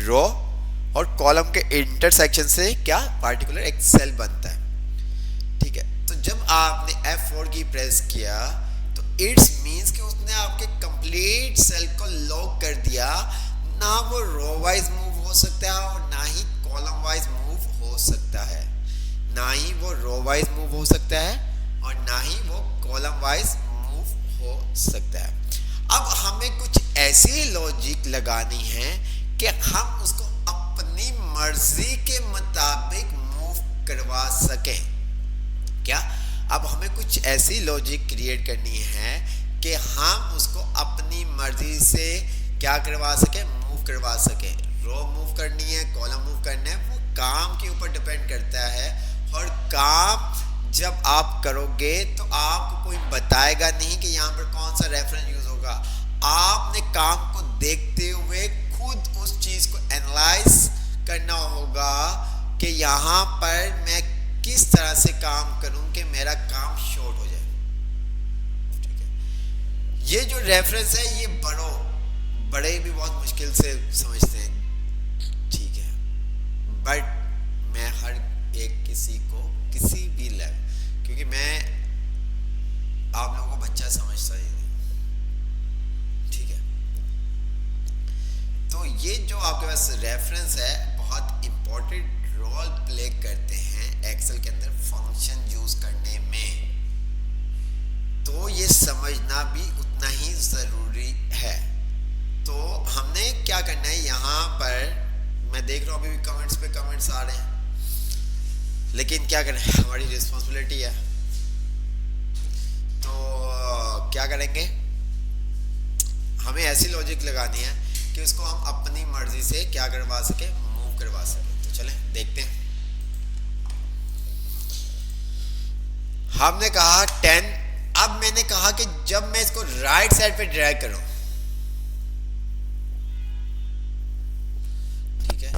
S1: रो और कॉलम के इंटरसेक्शन से क्या पार्टिकुलर एक सेल बनता है। ठीक है, तो जब आपने F4 की प्रेस किया तो इट्स मींस कि उसने आपके कंप्लीट सेल को लॉक कर दिया। ना वो रो वाइज मूव हो सकता है और ना ही कॉलम वाइज मूव हो सकता है, ना ही वो रो वाइज मूव हो सकता है और ना ही वो कॉलम वाइज मूव हो सकता है। अब हमें कुछ ऐसी लॉजिक लगानी है कि हम उसको अपनी मर्जी के मुताबिक मूव करवा सकें। क्या अब हमें कुछ ऐसी लॉजिक क्रिएट करनी है कि हम उसको अपनी मर्जी से क्या करवा सके, मूव करवा सके। रो मूव करनी है, कॉलम मूव करना है, वो काम के ऊपर डिपेंड करता है। और काम जब आप करोगे तो आपको कोई बताएगा नहीं कि यहाँ पर कौन सा रेफरेंस यूज होगा। आपने काम को देखते हुए खुद उस चीज को एनालाइज करना होगा कि यहाँ पर मैं किस तरह से काम करूं कि मेरा काम शॉर्ट हो जाए। ठीक है, ये जो रेफरेंस है ये बड़े भी बहुत मुश्किल से समझते हैं। ठीक है, बट मैं हर एक किसी को किसी भी लेवल, क्योंकि मैं आप लोगों को बच्चा समझता ही नहीं। ठीक है, तो ये जो आपके पास रेफरेंस है बहुत इंपॉर्टेंट रोल प्ले करते हैं एक्सेल के अंदर फंक्शन यूज करने में। तो ये समझना भी उतना ही जरूरी है। तो हमने क्या करना है, यहाँ पर मैं देख रहा हूँ अभी भी कमेंट्स पे कमेंट्स आ रहे हैं, लेकिन क्या करें, हमारी रिस्पॉन्सिबिलिटी है। तो क्या करेंगे, हमें ऐसी लॉजिक लगानी है कि उसको हम अपनी मर्जी से क्या करवा सके, मूव करवा सके। तो चलें देखते हैं। हमने कहा 10। अब मैंने कहा कि जब मैं इसको राइट साइड पे ड्रैग करूं, ठीक है,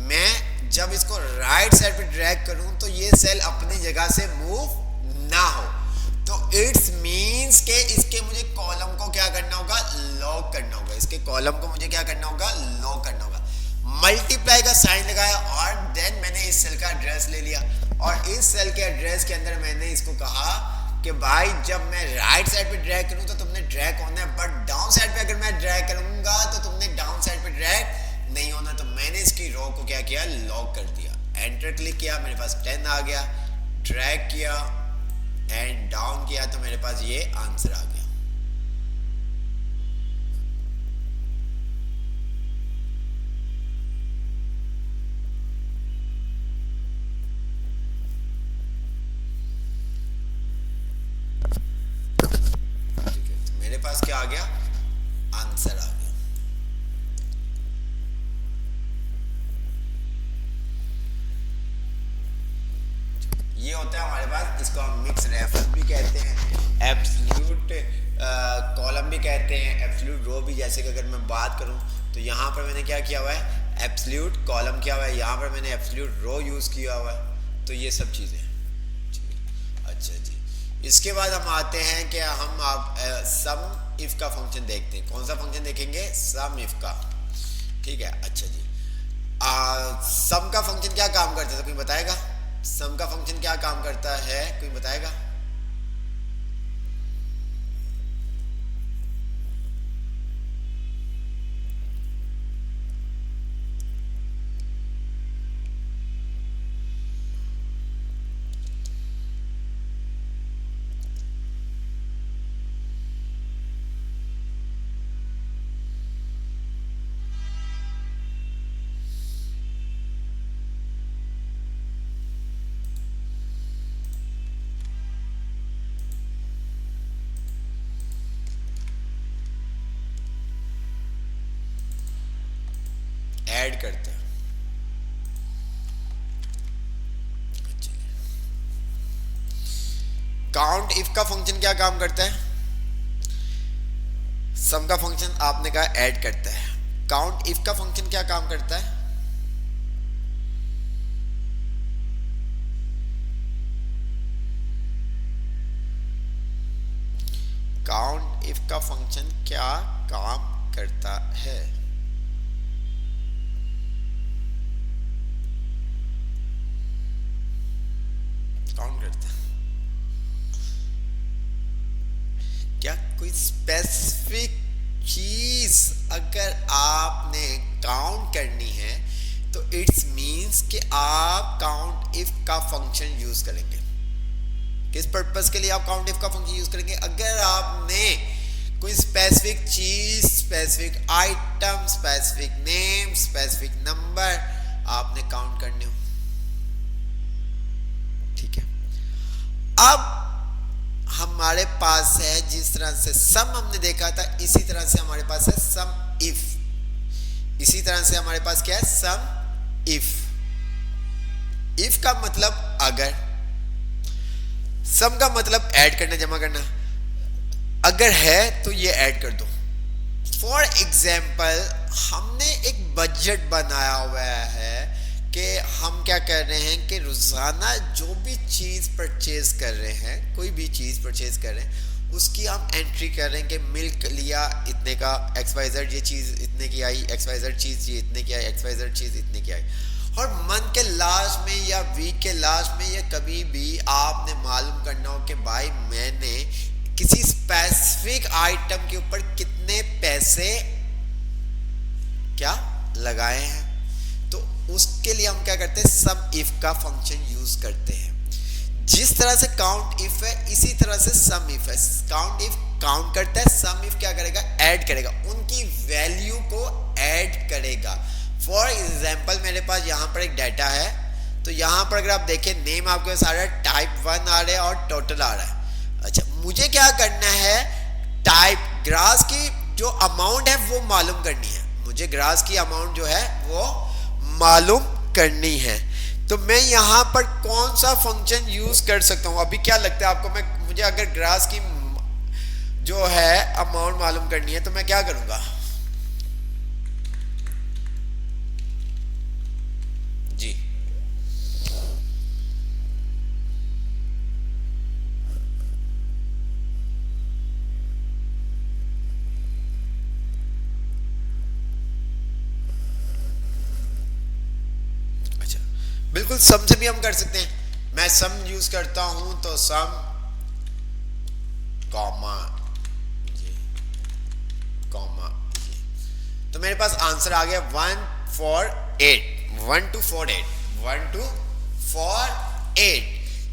S1: मैं जब इसको राइट साइड पे ड्रैग करूं तो ये सेल अपनी जगह से मूव ना हो, तो इट्स मींस के इसके मुझे कॉलम को क्या करना होगा, लॉक करना होगा। इसके कॉलम को मुझे क्या करना होगा, लॉक करना होगा। मल्टीप्लाई का साइन लगाया और देन मैंने इस सेल का एड्रेस ले लिया, और इस सेल के एड्रेस के अंदर मैंने इसको कहा कि भाई जब मैं राइट साइड पे ड्रैग करूं तो तुमने ड्रैग होना है, बट डाउन साइड पे अगर मैं ड्रैग करूंगा तो तुमने डाउन साइड पे ड्रैग नहीं होना। तो मैंने इसकी रो को क्या किया, लॉक कर दिया। एंटर क्लिक किया, मेरे पास 10 आ गया। ड्रैग किया एंड डाउन किया तो मेरे पास ये आंसर आ गया। पास क्या आ गया, आंसर आ गया। ये होता है हमारे पास, इसको हम मिक्स रेफरेंस भी कहते हैं, एब्सोल्यूट कॉलम भी कहते हैं, एब्सोल्यूट रो भी। जैसे कि अगर मैं बात करूं तो यहाँ पर मैंने क्या किया हुआ है, एब्सोल्यूट कॉलम किया हुआ है, यहाँ पर मैंने एब्सोल्यूट रो यूज किया हुआ है। तो ये सब चीजें। अच्छा जी, इसके बाद हम आते हैं कि हम आप सम इफ का फंक्शन देखते हैं। कौन सा फंक्शन देखेंगे, सम इफ का। ठीक है, अच्छा जी। सम का फंक्शन क्या काम करता है, कोई बताएगा? सम का फंक्शन क्या काम करता है, कोई बताएगा? ऐड करता है। काउंट इफ का फंक्शन क्या काम करता है? सम का फंक्शन आपने कहा ऐड करता है, काउंट इफ का फंक्शन क्या काम करता है? काउंट इफ का फंक्शन क्या काम करता है? काउंट करता है क्या? कोई स्पेसिफिक चीज अगर आपने काउंट करनी है तो इट्स मींस कि आप काउंट इफ का फंक्शन यूज करेंगे। किस पर्पस के लिए आप काउंट इफ का फंक्शन यूज करेंगे? अगर आपने कोई स्पेसिफिक चीज, specific item, specific name, specific number आपने काउंट करने हो। ठीक है, अब हमारे पास है, जिस तरह से सम हमने देखा था इसी तरह से हमारे पास है सम इफ। इसी तरह से हमारे पास क्या है, सम इफ। इफ का मतलब अगर, सम का मतलब ऐड करना, जमा करना। अगर है तो ये ऐड कर दो। फॉर एग्जाम्पल हमने एक बजट बनाया हुआ है कि हम क्या कर रहे हैं कि रोजाना जो भी चीज परचेज कर रहे हैं, कोई भी चीज परचेज कर रहे हैं, उसकी हम एंट्री कर रहे हैं कि मिल्क लिया इतने का, XYZ ये चीज इतने की आई, XYZ चीज ये इतने की आई, XYZ चीज इतने की आई। और मंथ के लास्ट में या वीक के लास्ट में या कभी भी आपने मालूम करना हो कि भाई मैंने किसी स्पेसिफिक आइटम के ऊपर कितने पैसे क्या लगाए हैं, तो उसके लिए हम क्या करते हैं, सम इफ का फंक्शन यूज करते हैं। जिस तरह से काउंट इफ है इसी तरह से सम इफ है। काउंट इफ काउंट करता है, सम इफ क्या करेगा, ऐड करेगा, उनकी वैल्यू को ऐड करेगा। फॉर एग्जाम्पल मेरे पास यहाँ पर एक डाटा है, तो यहाँ पर अगर आप देखें नेम आपके पास आ रहा है, टाइप 1 आ रहा है और टोटल आ रहा है। अच्छा, मुझे क्या करना है, टाइप ग्रास की जो अमाउंट है वो मालूम करनी है। मुझे ग्रास की अमाउंट जो है वो मालूम करनी है, तो मैं यहाँ पर कौन सा फंक्शन यूज कर सकता हूँ? अभी क्या लगता है आपको, मुझे अगर ग्रास की जो है अमाउंट मालूम करनी है तो मैं क्या करूँगा जी? बिल्कुल सम से भी हम कर सकते हैं। मैं सम यूज करता हूं तो सम कॉमा ये कॉमा ये, तो मेरे पास आंसर आ गया 148, 1248, 1248।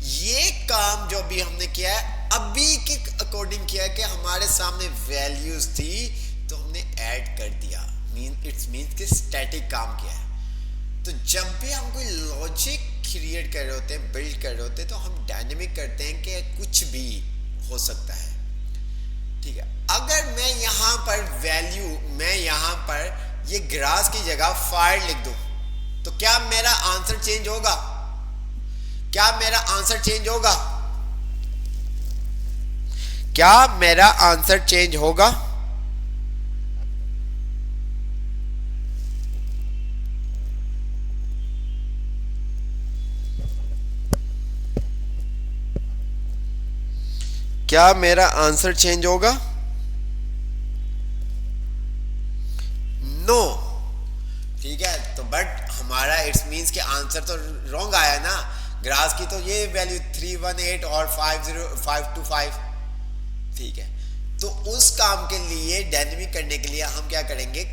S1: ये काम जो भी हमने किया है अभी के अकॉर्डिंग किया है कि हमारे सामने वैल्यूज थी तो हमने ऐड कर दिया, इट्स मीन कि स्टैटिक काम किया है। तो जब भी हम कोई लॉजिक क्रिएट कर रहे होते हैं, बिल्ड कर रहे होते हैं, तो हम डायनेमिक करते हैं कि कुछ भी हो सकता है, ठीक है। अगर मैं यहां पर वैल्यू, मैं यहां पर ये ग्रास की जगह फायर लिख दूं तो क्या मेरा आंसर चेंज होगा? क्या मेरा आंसर चेंज होगा? क्या मेरा आंसर चेंज होगा? क्या मेरा आंसर चेंज होगा? नो, ठीक है। तो बट हमारा इट्स मींस के आंसर तो रॉन्ग आया ना। ग्रास की तो ये वैल्यू 318 और 50525, ठीक है। तो उस काम के लिए डायनेमिक करने के लिए हम क्या करेंगे,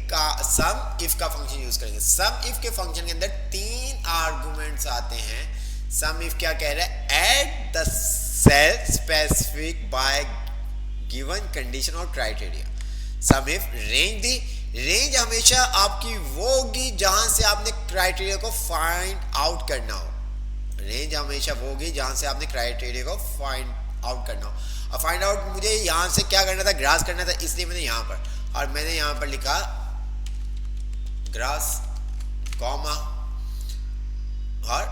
S1: सम इफ का फंक्शन यूज करेंगे। सम इफ के फंक्शन के अंदर 3 आर्गुमेंट्स आते हैं। सम इफ क्या कह रहा है, at the cell specific by given condition और क्राइटेरिया। सम इफ रेंज दी, रेंज हमेशा आपकी वो होगी जहां से आपने क्राइटेरिया को फाइंड आउट करना हो। रेंज हमेशा वो होगी जहां से आपने क्राइटेरिया को फाइंड आउट करना हो। और फाइंड आउट मुझे यहां से क्या करना था, ग्रास करना था, इसलिए मैंने यहां पर, और मैंने यहां पर लिखा ग्रास कॉमा और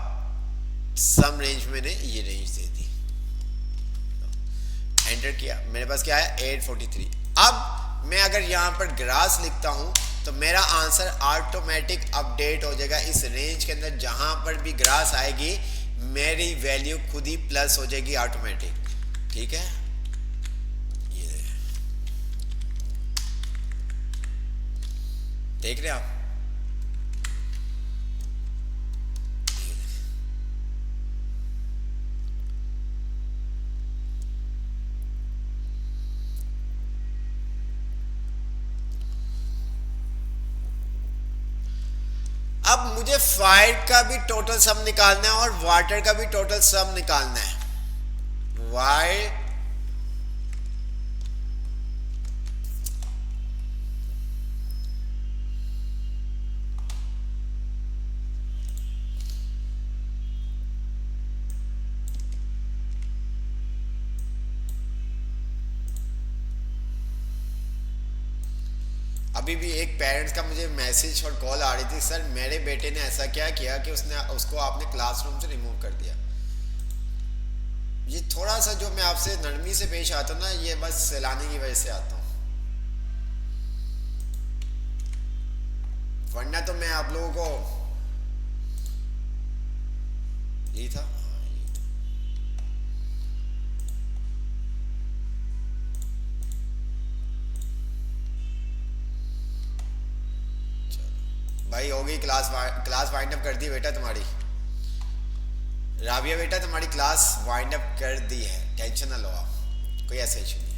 S1: सम रेंज, मैंने ये रेंज दे दी, एंटर किया। मेरे पास क्या है 843। अब मैं अगर यहां पर ग्रास लिखता हूं तो मेरा आंसर ऑटोमेटिक अपडेट हो जाएगा इस रेंज के अंदर। जहां पर भी ग्रास आएगी मेरी वैल्यू खुद ही प्लस हो जाएगी ऑटोमेटिक, ठीक है। ये देख रहे हैं आप? अब मुझे फायर का भी टोटल सम निकालना है और वाटर का भी टोटल सम निकालना है। वाई अभी भी एक पेरेंट्स का मुझे मैसेज और कॉल आ रही थी, सर मेरे बेटे ने ऐसा क्या किया कि उसको आपने क्लासरूम से रिमूव कर दिया। ये थोड़ा सा जो मैं आपसे नरमी से पेश आता हूँ ना, ये बस सैलानी की वजह से आता हूँ, वरना तो मैं आप लोगों को यही था। भाई होगी क्लास वाइंड अप कर दी बेटा तुम्हारी, राबिया बेटा तुम्हारी क्लास वाइंड अप कर दी है, टेंशन ना लो आप, कोई ऐसा इशू नहीं।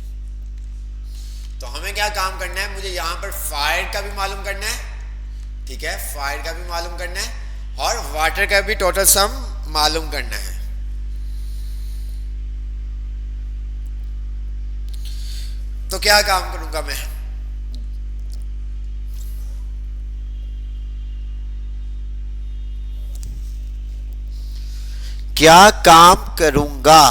S1: तो हमें क्या काम करना है, मुझे यहाँ पर फायर का भी मालूम करना है, ठीक है, फायर का भी मालूम करना है और वाटर का भी टोटल सम मालूम करना है। तो क्या काम करूंगा मैं, क्या काम करूंगा,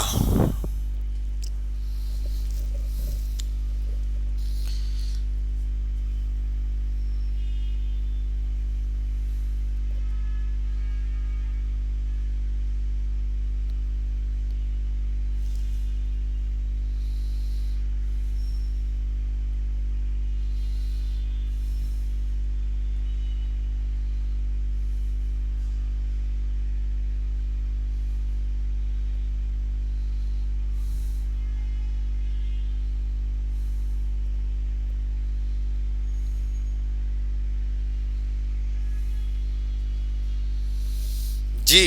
S1: जी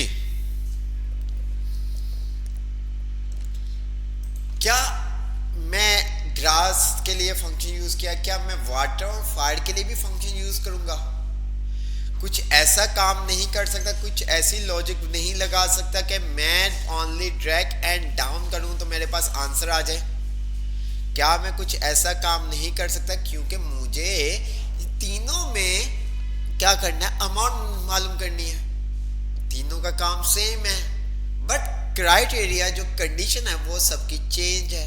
S1: फंक्शन यूज किया, क्या मैं वाटर और फायर के लिए भी फंक्शन यूज करूंगा? कुछ ऐसा काम नहीं कर सकता, कुछ ऐसी लॉजिक नहीं लगा सकता कि मैं ओनली ड्रैग एंड डाउन करूं तो मेरे पास आंसर आ जाए? क्या मैं कुछ ऐसा काम नहीं कर सकता? क्योंकि मुझे तीनों में क्या करना है, अमाउंट मालूम करनी है, तीनों का काम सेम है, बट क्राइटेरिया जो कंडीशन है वो सबकी चेंज है।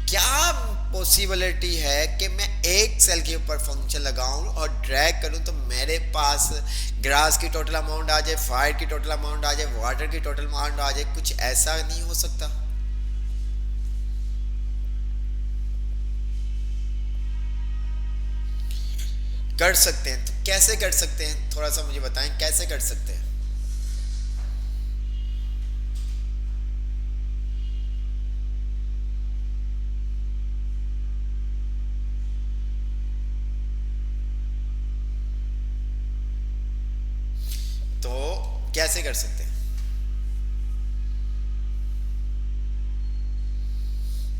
S1: क्या पॉसिबिलिटी है कि मैं एक सेल के ऊपर फंक्शन लगाऊं और ड्रैग करूं तो मेरे पास ग्रास की टोटल अमाउंट आ जाए, फायर की टोटल अमाउंट आ जाए, वाटर की टोटल अमाउंट आ जाए? कुछ ऐसा नहीं हो सकता। कर सकते हैं तो कैसे कर सकते हैं, थोड़ा सा मुझे बताएं कैसे कर सकते हैं। तो कैसे कर सकते हैं?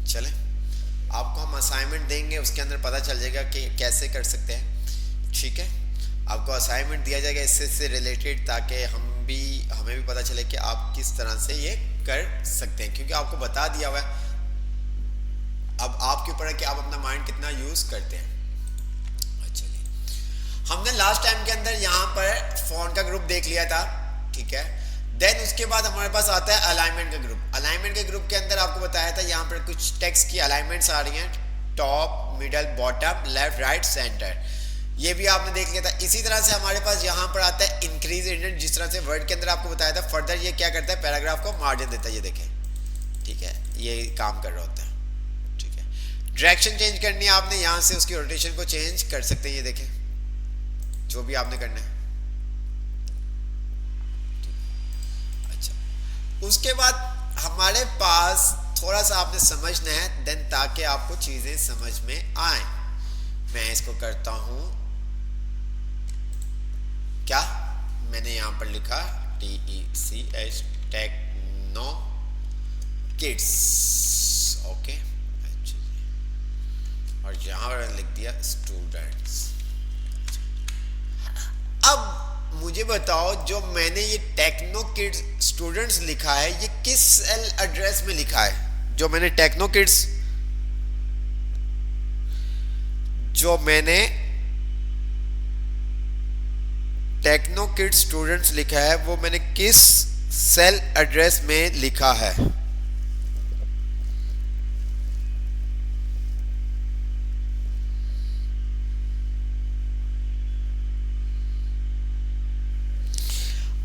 S1: चले आपको हम असाइनमेंट देंगे, उसके अंदर पता चल जाएगा कि कैसे कर सकते हैं। ठीक है, आपको असाइनमेंट दिया जाएगा इससे रिलेटेड, ताकि हमें भी पता चले कि आप किस तरह से ये कर सकते हैं, क्योंकि आपको बता दिया हुआ है। अब आपके ऊपर है कि आप अपना माइंड कितना यूज करते हैं। हमने लास्ट टाइम के अंदर यहाँ पर फॉन्ट का ग्रुप देख लिया था, ठीक है। देन उसके बाद हमारे पास आता है अलाइनमेंट का ग्रुप। अलाइनमेंट के ग्रुप के अंदर आपको बताया था यहाँ पर कुछ टेक्स्ट की अलाइनमेंट्स आ रही हैं, top, middle, bottom, left, right, centre, ये भी आपने देख लिया था। इसी तरह से हमारे पास यहाँ पर आता है इंक्रीज इंडेंट, जिस तरह से वर्ड के अंदर आपको बताया था। फर्दर ये क्या करता है, पैराग्राफ को मार्जिन देता है, ये देखें, ठीक है, ये काम कर रहा होता है, ठीक है। डायरेक्शन चेंज करनी है आपने, यहाँ से उसकी रोटेशन को चेंज कर सकते हैं, ये देखें, जो भी आपने करना है। अच्छा, उसके बाद हमारे पास थोड़ा सा आपने समझना है देन, ताकि आपको चीजें समझ में आए। मैं इसको करता हूं, क्या मैंने यहां पर लिखा TECH टेक्नो किड्स, ओके, और यहां पर लिख दिया स्टूडेंट्स। अब मुझे बताओ, जो मैंने ये टेक्नो किड्स स्टूडेंट्स लिखा है, ये किस सेल एड्रेस में लिखा है? जो मैंने टेक्नो किड्स स्टूडेंट्स लिखा है, वो मैंने किस सेल एड्रेस में लिखा है?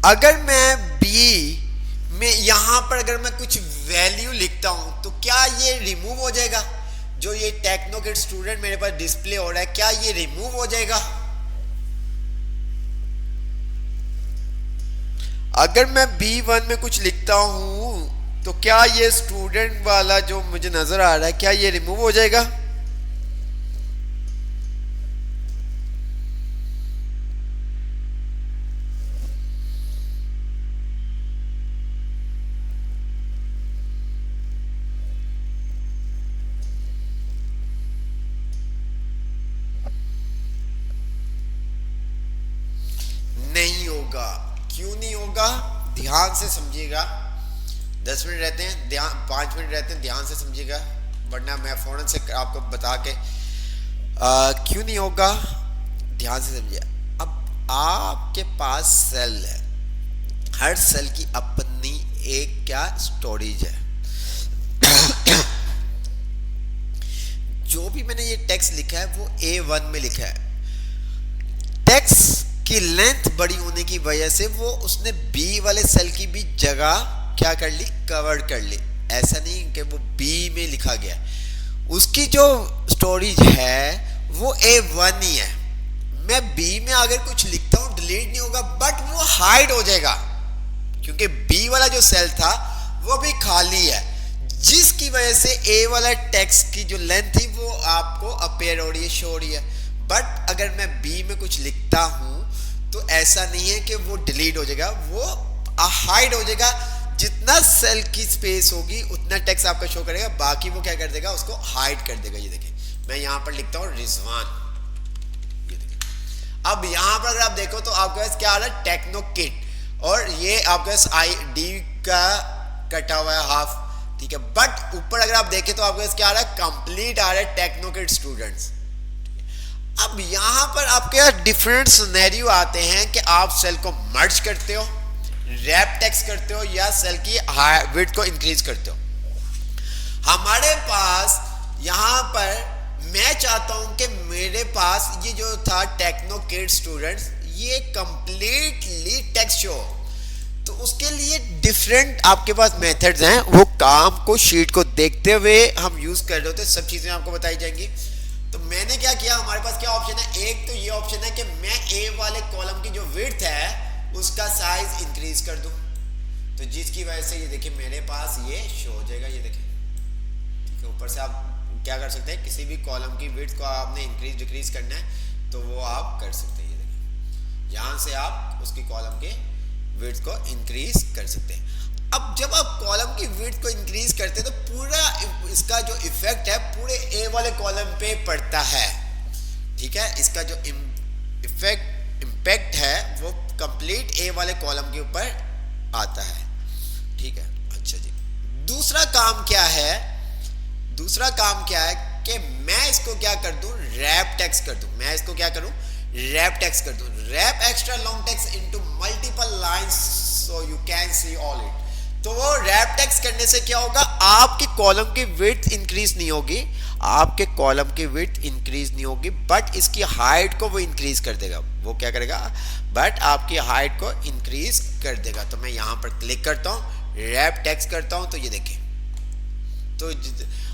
S1: अगर मैं बी में यहां पर अगर मैं कुछ वैल्यू लिखता हूं तो क्या ये रिमूव हो जाएगा? जो ये टेक्नो किड स्टूडेंट मेरे पास डिस्प्ले हो रहा है, क्या ये रिमूव हो जाएगा? अगर मैं B1 में कुछ लिखता हूं तो क्या ये स्टूडेंट वाला जो मुझे नजर आ रहा है, क्या ये रिमूव हो जाएगा? क्यों नहीं होगा? ध्यान से समझिएगा। 10 मिनट रहते हैं, ध्यान 5 मिनट रहते हैं, ध्यान से समझिएगा, वरना मैं फौरन से आपको बता के क्यों नहीं होगा, ध्यान से समझिए। अब आपके पास सेल है, हर सेल की अपनी एक क्या स्टोरेज है। जो भी मैंने ये टेक्स्ट लिखा है वो A1 में लिखा है। टेक्स्ट की लेंथ बड़ी होने की वजह से वो उसने B वाले सेल की भी जगह क्या कर ली, कवर कर ली। ऐसा नहीं कि वो B में लिखा गया, उसकी जो स्टोरेज है वो A1 ही है। मैं B में अगर कुछ लिखता हूं डिलीट नहीं होगा, बट वो हाइड हो जाएगा, क्योंकि B वाला जो सेल था वो भी खाली है, जिसकी वजह से A वाला टेक्स्ट की जो लेंथ थी वो आपको अपेयर हो रही है, शो हो रही है। बट अगर मैं B में कुछ लिखता हूं तो ऐसा नहीं है कि वो डिलीट हो जाएगा, वो हाइड हो जाएगा। जितना सेल की स्पेस होगी उतना टेक्स्ट आपका शो करेगा, बाकी वो क्या कर देगा, उसको हाइड कर देगा। ये देखिए मैं यहां पर लिखता हूं रिजवान। अब यहां पर अगर आप देखो तो आपके पास क्या आ रहा है, टेक्नो किट, और ये आपके पास आई डी का कटा हुआ है हाफ, ठीक है। बट ऊपर अगर आप देखें तो आपके पास क्या आ रहा है, कंप्लीट आ रहा है टेक्नो किट स्टूडेंट्स। अब यहां पर आपके डिफरेंट सिनेरियो आते हैं कि आप सेल को मर्ज करते हो, रैप टेक्स्ट करते हो, या सेल की विड्थ को इंक्रीज करते हो। हमारे पास यहां पर मैं चाहता हूं कि मेरे पास ये जो था टेक्नो किड स्टूडेंट्स, ये कंप्लीटली टेक्स्ट शो, तो उसके लिए डिफरेंट आपके पास मेथड्स हैं, वो काम को शीट को देखते हुए हम यूज कर रहे होते, सब चीजें आपको बताई जाएंगी। तो मैंने क्या किया, हमारे पास क्या ऑप्शन है, एक तो ये ऑप्शन है कि मैं ए वाले कॉलम की जो विड्थ है उसका साइज इंक्रीज कर दूं, तो जिसकी वजह से ये देखिए मेरे पास ये शो हो जाएगा, ये देखिए, ठीक है। ऊपर से आप क्या कर सकते हैं, किसी भी कॉलम की विड्थ को आपने इंक्रीज डिक्रीज करना है तो वो आप कर सकते हैं, ये देखिए यहां से आप उसकी कॉलम के विड्थ को इंक्रीज कर सकते हैं। अब जब आप कॉलम की विड्थ को इंक्रीज करते हैं तो पूरा इसका जो इफेक्ट है पूरे ए वाले कॉलम पे पड़ता है, ठीक है। इसका जो इम्पैक्ट है वो कंप्लीट ए वाले कॉलम के ऊपर आता है, ठीक है। अच्छा जी, दूसरा काम क्या है, दूसरा काम क्या है कि मैं इसको क्या कर दूं, रैप टेक्स्ट कर दूं। मैं इसको क्या करूं, रैप टेक्स्ट कर दूं, wrap extra long text into multiple lines so you can see all it. तो वो रैप टेक्स्ट करने से क्या होगा, आपके कॉलम की विड्थ इंक्रीज नहीं होगी, आपके कॉलम की विड्थ इंक्रीज नहीं होगी, बट इसकी हाइट को वो इंक्रीज कर देगा। वो क्या करेगा, बट आपकी हाइट को इंक्रीज कर देगा। तो मैं यहां पर क्लिक करता हूं, रैप टेक्स्ट करता हूं, तो ये देखिए, तो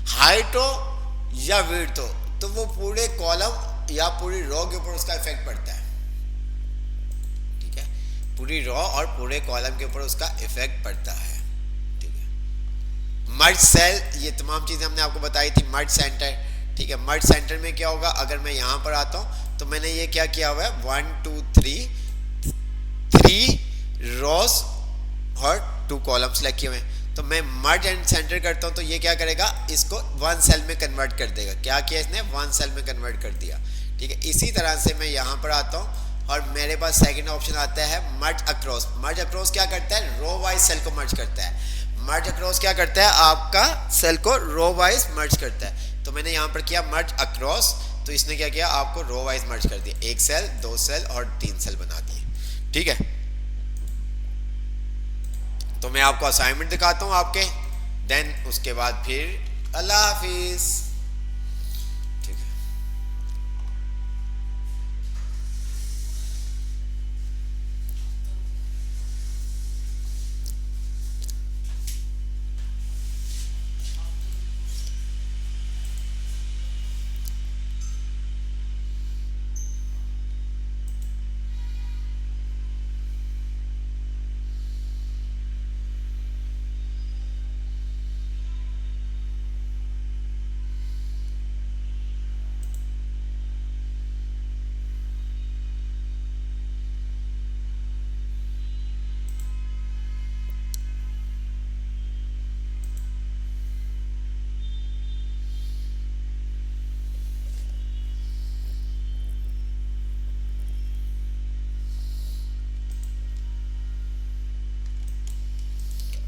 S1: हाइट हो या विड्थ हो तो वो पूरे कॉलम या पूरी रो के ऊपर उसका इफेक्ट पड़ता है, ठीक है। पूरी रो और पूरे कॉलम के ऊपर उसका इफेक्ट पड़ता है, ठीक है। मर्ज सेल, ये तमाम चीजें हमने आपको बताई थी। मर्ज सेंटर, ठीक है। मर्ज सेंटर में क्या होगा, अगर मैं यहां पर आता हूं तो मैंने ये क्या किया हुआ है, 1 2 3 रोज और 2 कॉलम्स लिखे हुए हैं। तो मैं मर्ज एंड सेंटर करता हूं तो ये क्या करेगा, इसको 1 सेल में कन्वर्ट कर देगा। क्या किया इसने, 1 सेल में कन्वर्ट कर दिया, ठीक है। इसी तरह से मैं यहां पर आता हूं और मेरे पास सेकंड ऑप्शन आता है मर्ज अक्रॉस। मर्ज अक्रॉस क्या करता है, रो वाइज सेल को मर्ज करता है। मर्ज अक्रॉस क्या करता है, आपका सेल को रो वाइज मर्ज करता है। तो मैंने यहां पर किया मर्ज अक्रॉस, तो इसने क्या किया, आपको रो वाइज मर्ज कर दिया, 1 सेल 2 सेल और 3 सेल बना दिए, ठीक है। तो मैं आपको असाइनमेंट दिखाता हूं आपके, देन उसके बाद फिर अल्लाह हाफिज।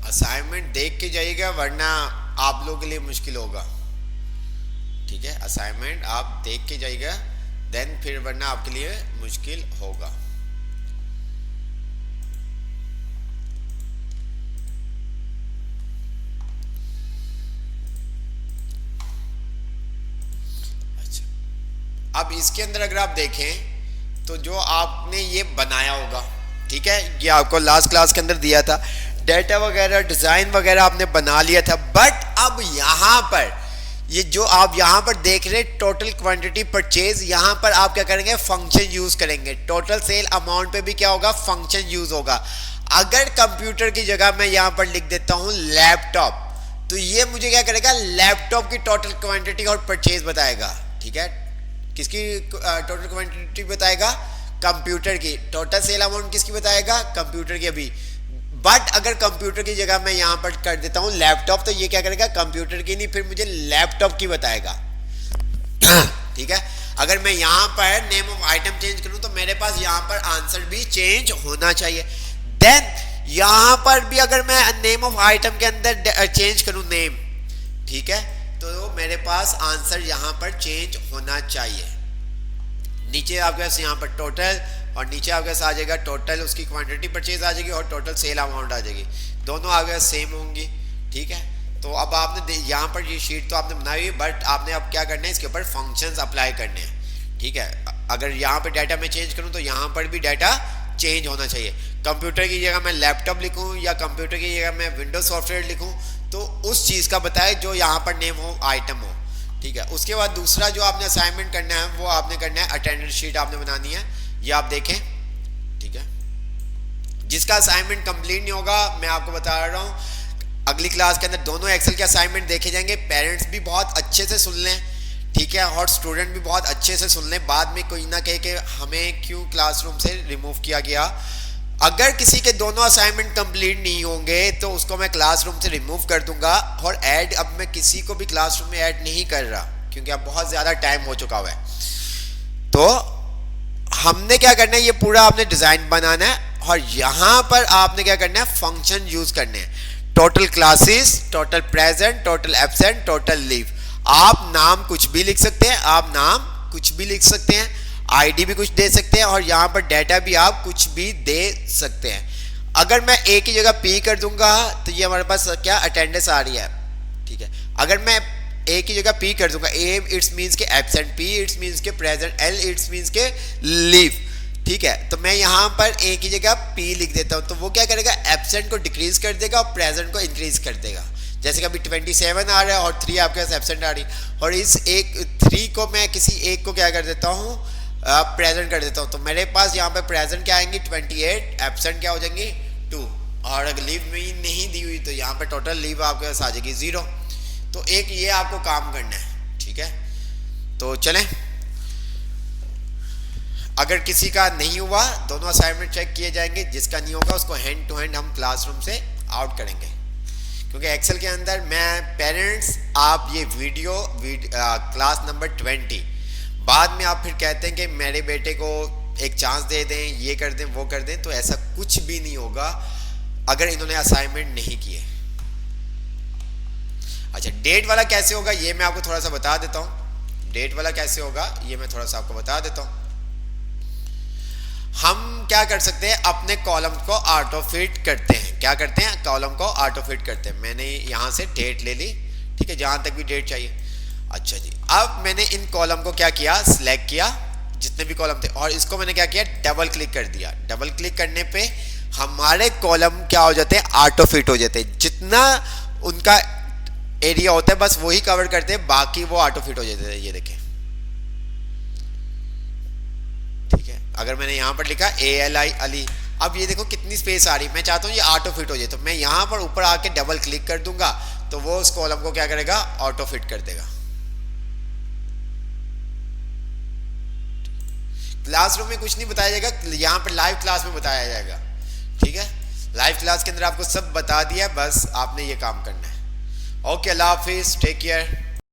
S1: असाइनमेंट देख के जाइएगा वरना आप लोगों के लिए मुश्किल होगा, ठीक है। असाइनमेंट आप देख के जाइएगा, देन फिर वरना आपके लिए मुश्किल होगा। अच्छा, अब इसके अंदर अगर आप देखें तो जो आपने ये बनाया होगा, ठीक है, ये आपको लास्ट क्लास के अंदर दिया था, डेटा वगैरह डिजाइन वगैरह आपने बना लिया था। बट अब यहां पर ये जो आप यहां पर देख रहे हैं टोटल क्वांटिटी परचेज, यहां पर आप क्या करेंगे, फंक्शन यूज करेंगे। टोटल सेल अमाउंट पे भी क्या होगा, फंक्शन यूज होगा। अगर कंप्यूटर की जगह मैं यहां पर लिख देता हूं लैपटॉप, तो ये मुझे क्या करेगा, लैपटॉप की टोटल क्वांटिटी और परचेज बताएगा, ठीक है। किसकी टोटल क्वांटिटी बताएगा, कंप्यूटर की। टोटल सेल अमाउंट किसकी बताएगा, कंप्यूटर की। अभी बट अगर कंप्यूटर की जगह मैं यहां पर कर देता हूं लैपटॉप, तो ये क्या करेगा, कंप्यूटर की नहीं, फिर मुझे लैपटॉप की बताएगा। ठीक है। अगर मैं यहाँ पर नेम ऑफ आइटम चेंज करूँ तो मेरे पास यहाँ पर आंसर भी चेंज होना चाहिए। देन यहाँ पर भी अगर मैं नेम ऑफ आइटम के अंदर चेंज करूँ नेम, ठीक है, तो मेरे पास आंसर यहाँ पर चेंज होना चाहिए। नीचे आपके पास यहाँ पर टोटल और नीचे आपके पास आ जाएगा टोटल, उसकी क्वांटिटी परचेज आ जाएगी और टोटल सेल अमाउंट आ जाएगी, दोनों आगे सेम होंगी। ठीक है, तो अब आपने यहाँ पर ये शीट तो आपने बनाई हुई, बट आपने अब क्या करना है, इसके ऊपर फंक्शंस अप्लाई करने हैं। ठीक है, अगर यहाँ पर डाटा मैं चेंज करूँ तो यहाँ पर भी डाटा चेंज होना चाहिए। कंप्यूटर की जगह मैं लैपटॉप लिखूँ या कंप्यूटर की जगह मैं विंडोज सॉफ्टवेयर लिखूँ तो उस चीज़ का बताए जो यहाँ पर नेम हो, आइटम हो। ठीक है, उसके बाद दूसरा जो आपने असाइनमेंट करना है वो आपने करना है अटेंडेंस शीट आपने बनानी है, ये आप देखें। ठीक है, जिसका असाइनमेंट कंप्लीट नहीं होगा मैं आपको बता रहा हूँ अगली क्लास के अंदर दोनों एक्सेल के असाइनमेंट देखे जाएंगे। पेरेंट्स भी बहुत अच्छे से सुन लें, ठीक है, और स्टूडेंट भी बहुत अच्छे से सुन लें, बाद में कोई ना कहे कि हमें क्यों क्लासरूम से रिमूव किया गया। अगर किसी के दोनों असाइनमेंट कंप्लीट नहीं होंगे तो उसको मैं क्लासरूम से रिमूव कर दूंगा। और ऐड अब मैं किसी को भी क्लासरूम में ऐड नहीं कर रहा क्योंकि अब बहुत ज़्यादा टाइम हो चुका हुआ है। तो हमने क्या करना है, ये पूरा आपने डिज़ाइन बनाना है और यहाँ पर आपने क्या करना है, फंक्शन यूज़ करने हैं। Total classes, total present, total absent, total leave. आप नाम कुछ भी लिख सकते हैं, आप नाम कुछ भी लिख सकते हैं, आईडी भी कुछ दे सकते हैं और यहाँ पर डाटा भी आप कुछ भी दे सकते हैं। अगर मैं ए की जगह पी कर दूंगा तो ये हमारे पास क्या अटेंडेंस आ रही है। ठीक है, अगर मैं ए की जगह पी कर दूंगा, ए इट्स मीन्स के एब्सेंट, पी इट्स मीन्स के प्रेजेंट, एल इट्स मीन्स के लीव। ठीक है, तो मैं यहाँ पर ए की जगह पी लिख देता हूँ तो वो क्या करेगा, एब्सेंट को डिक्रीज कर देगा और प्रेजेंट को इंक्रीज कर देगा। जैसे कि अभी 27 आ रहा है और 3 आपके पास एब्सेंट आ रही है और इस एक 3 को मैं किसी एक को क्या कर देता हूँ, प्रेजेंट कर देता हूँ। तो मेरे पास यहाँ पे प्रेजेंट क्या आएंगी 28, एब्सेंट क्या हो जाएंगी 2 और अगर लीव में नहीं दी हुई तो यहाँ पे टोटल लीव आपके पास आ जाएगी 0। तो एक ये आपको काम करना है। ठीक है, तो चलें, अगर किसी का नहीं हुआ दोनों असाइनमेंट चेक किए जाएंगे, जिसका नहीं होगा उसको हैंड टू हैंड हम क्लासरूम से आउट करेंगे। क्योंकि एक्सेल के अंदर मैं पेरेंट्स आप ये वीडियो क्लास नंबर 20 बाद में आप फिर कहते हैं कि मेरे बेटे को एक चांस दे दें, ये कर दें, वो कर दें, तो ऐसा कुछ भी नहीं होगा अगर इन्होंने असाइनमेंट नहीं किए। अच्छा, डेट वाला कैसे होगा ये मैं आपको थोड़ा सा बता देता हूँ। डेट वाला कैसे होगा ये मैं थोड़ा सा आपको बता देता हूँ। हम क्या कर सकते हैं, अपने कॉलम को ऑटो फिट करते हैं। क्या करते हैं, कॉलम को ऑटो फिट करते हैं। मैंने यहाँ से डेट ले ली, ठीक है, जहाँ तक भी डेट चाहिए। अच्छा जी, अब मैंने इन कॉलम को क्या किया, सिलेक्ट किया जितने भी कॉलम थे और इसको मैंने क्या किया, डबल क्लिक कर दिया। डबल क्लिक करने पे हमारे कॉलम क्या हो जाते हैं, ऑटो फिट हो जाते हैं। जितना उनका एरिया होता है बस वही कवर करते हैं, बाकी वो ऑटो फिट हो जाते हैं। ये देखें, ठीक है, अगर मैंने यहाँ पर लिखा ALI अली, अब ये देखो कितनी स्पेस आ रही है। मैं चाहता हूँ ये ऑटो फिट हो जाए तो मैं यहाँ पर ऊपर आके डबल क्लिक कर दूंगा तो वो उस कॉलम को क्या करेगा, ऑटो फिट कर देगा। क्लासरूम में कुछ नहीं बताया जाएगा, यहाँ पर लाइव क्लास में बताया जाएगा। ठीक है, लाइव क्लास के अंदर आपको सब बता दिया, बस आपने ये काम करना है। ओके, अल्लाह हाफिज, टेक केयर।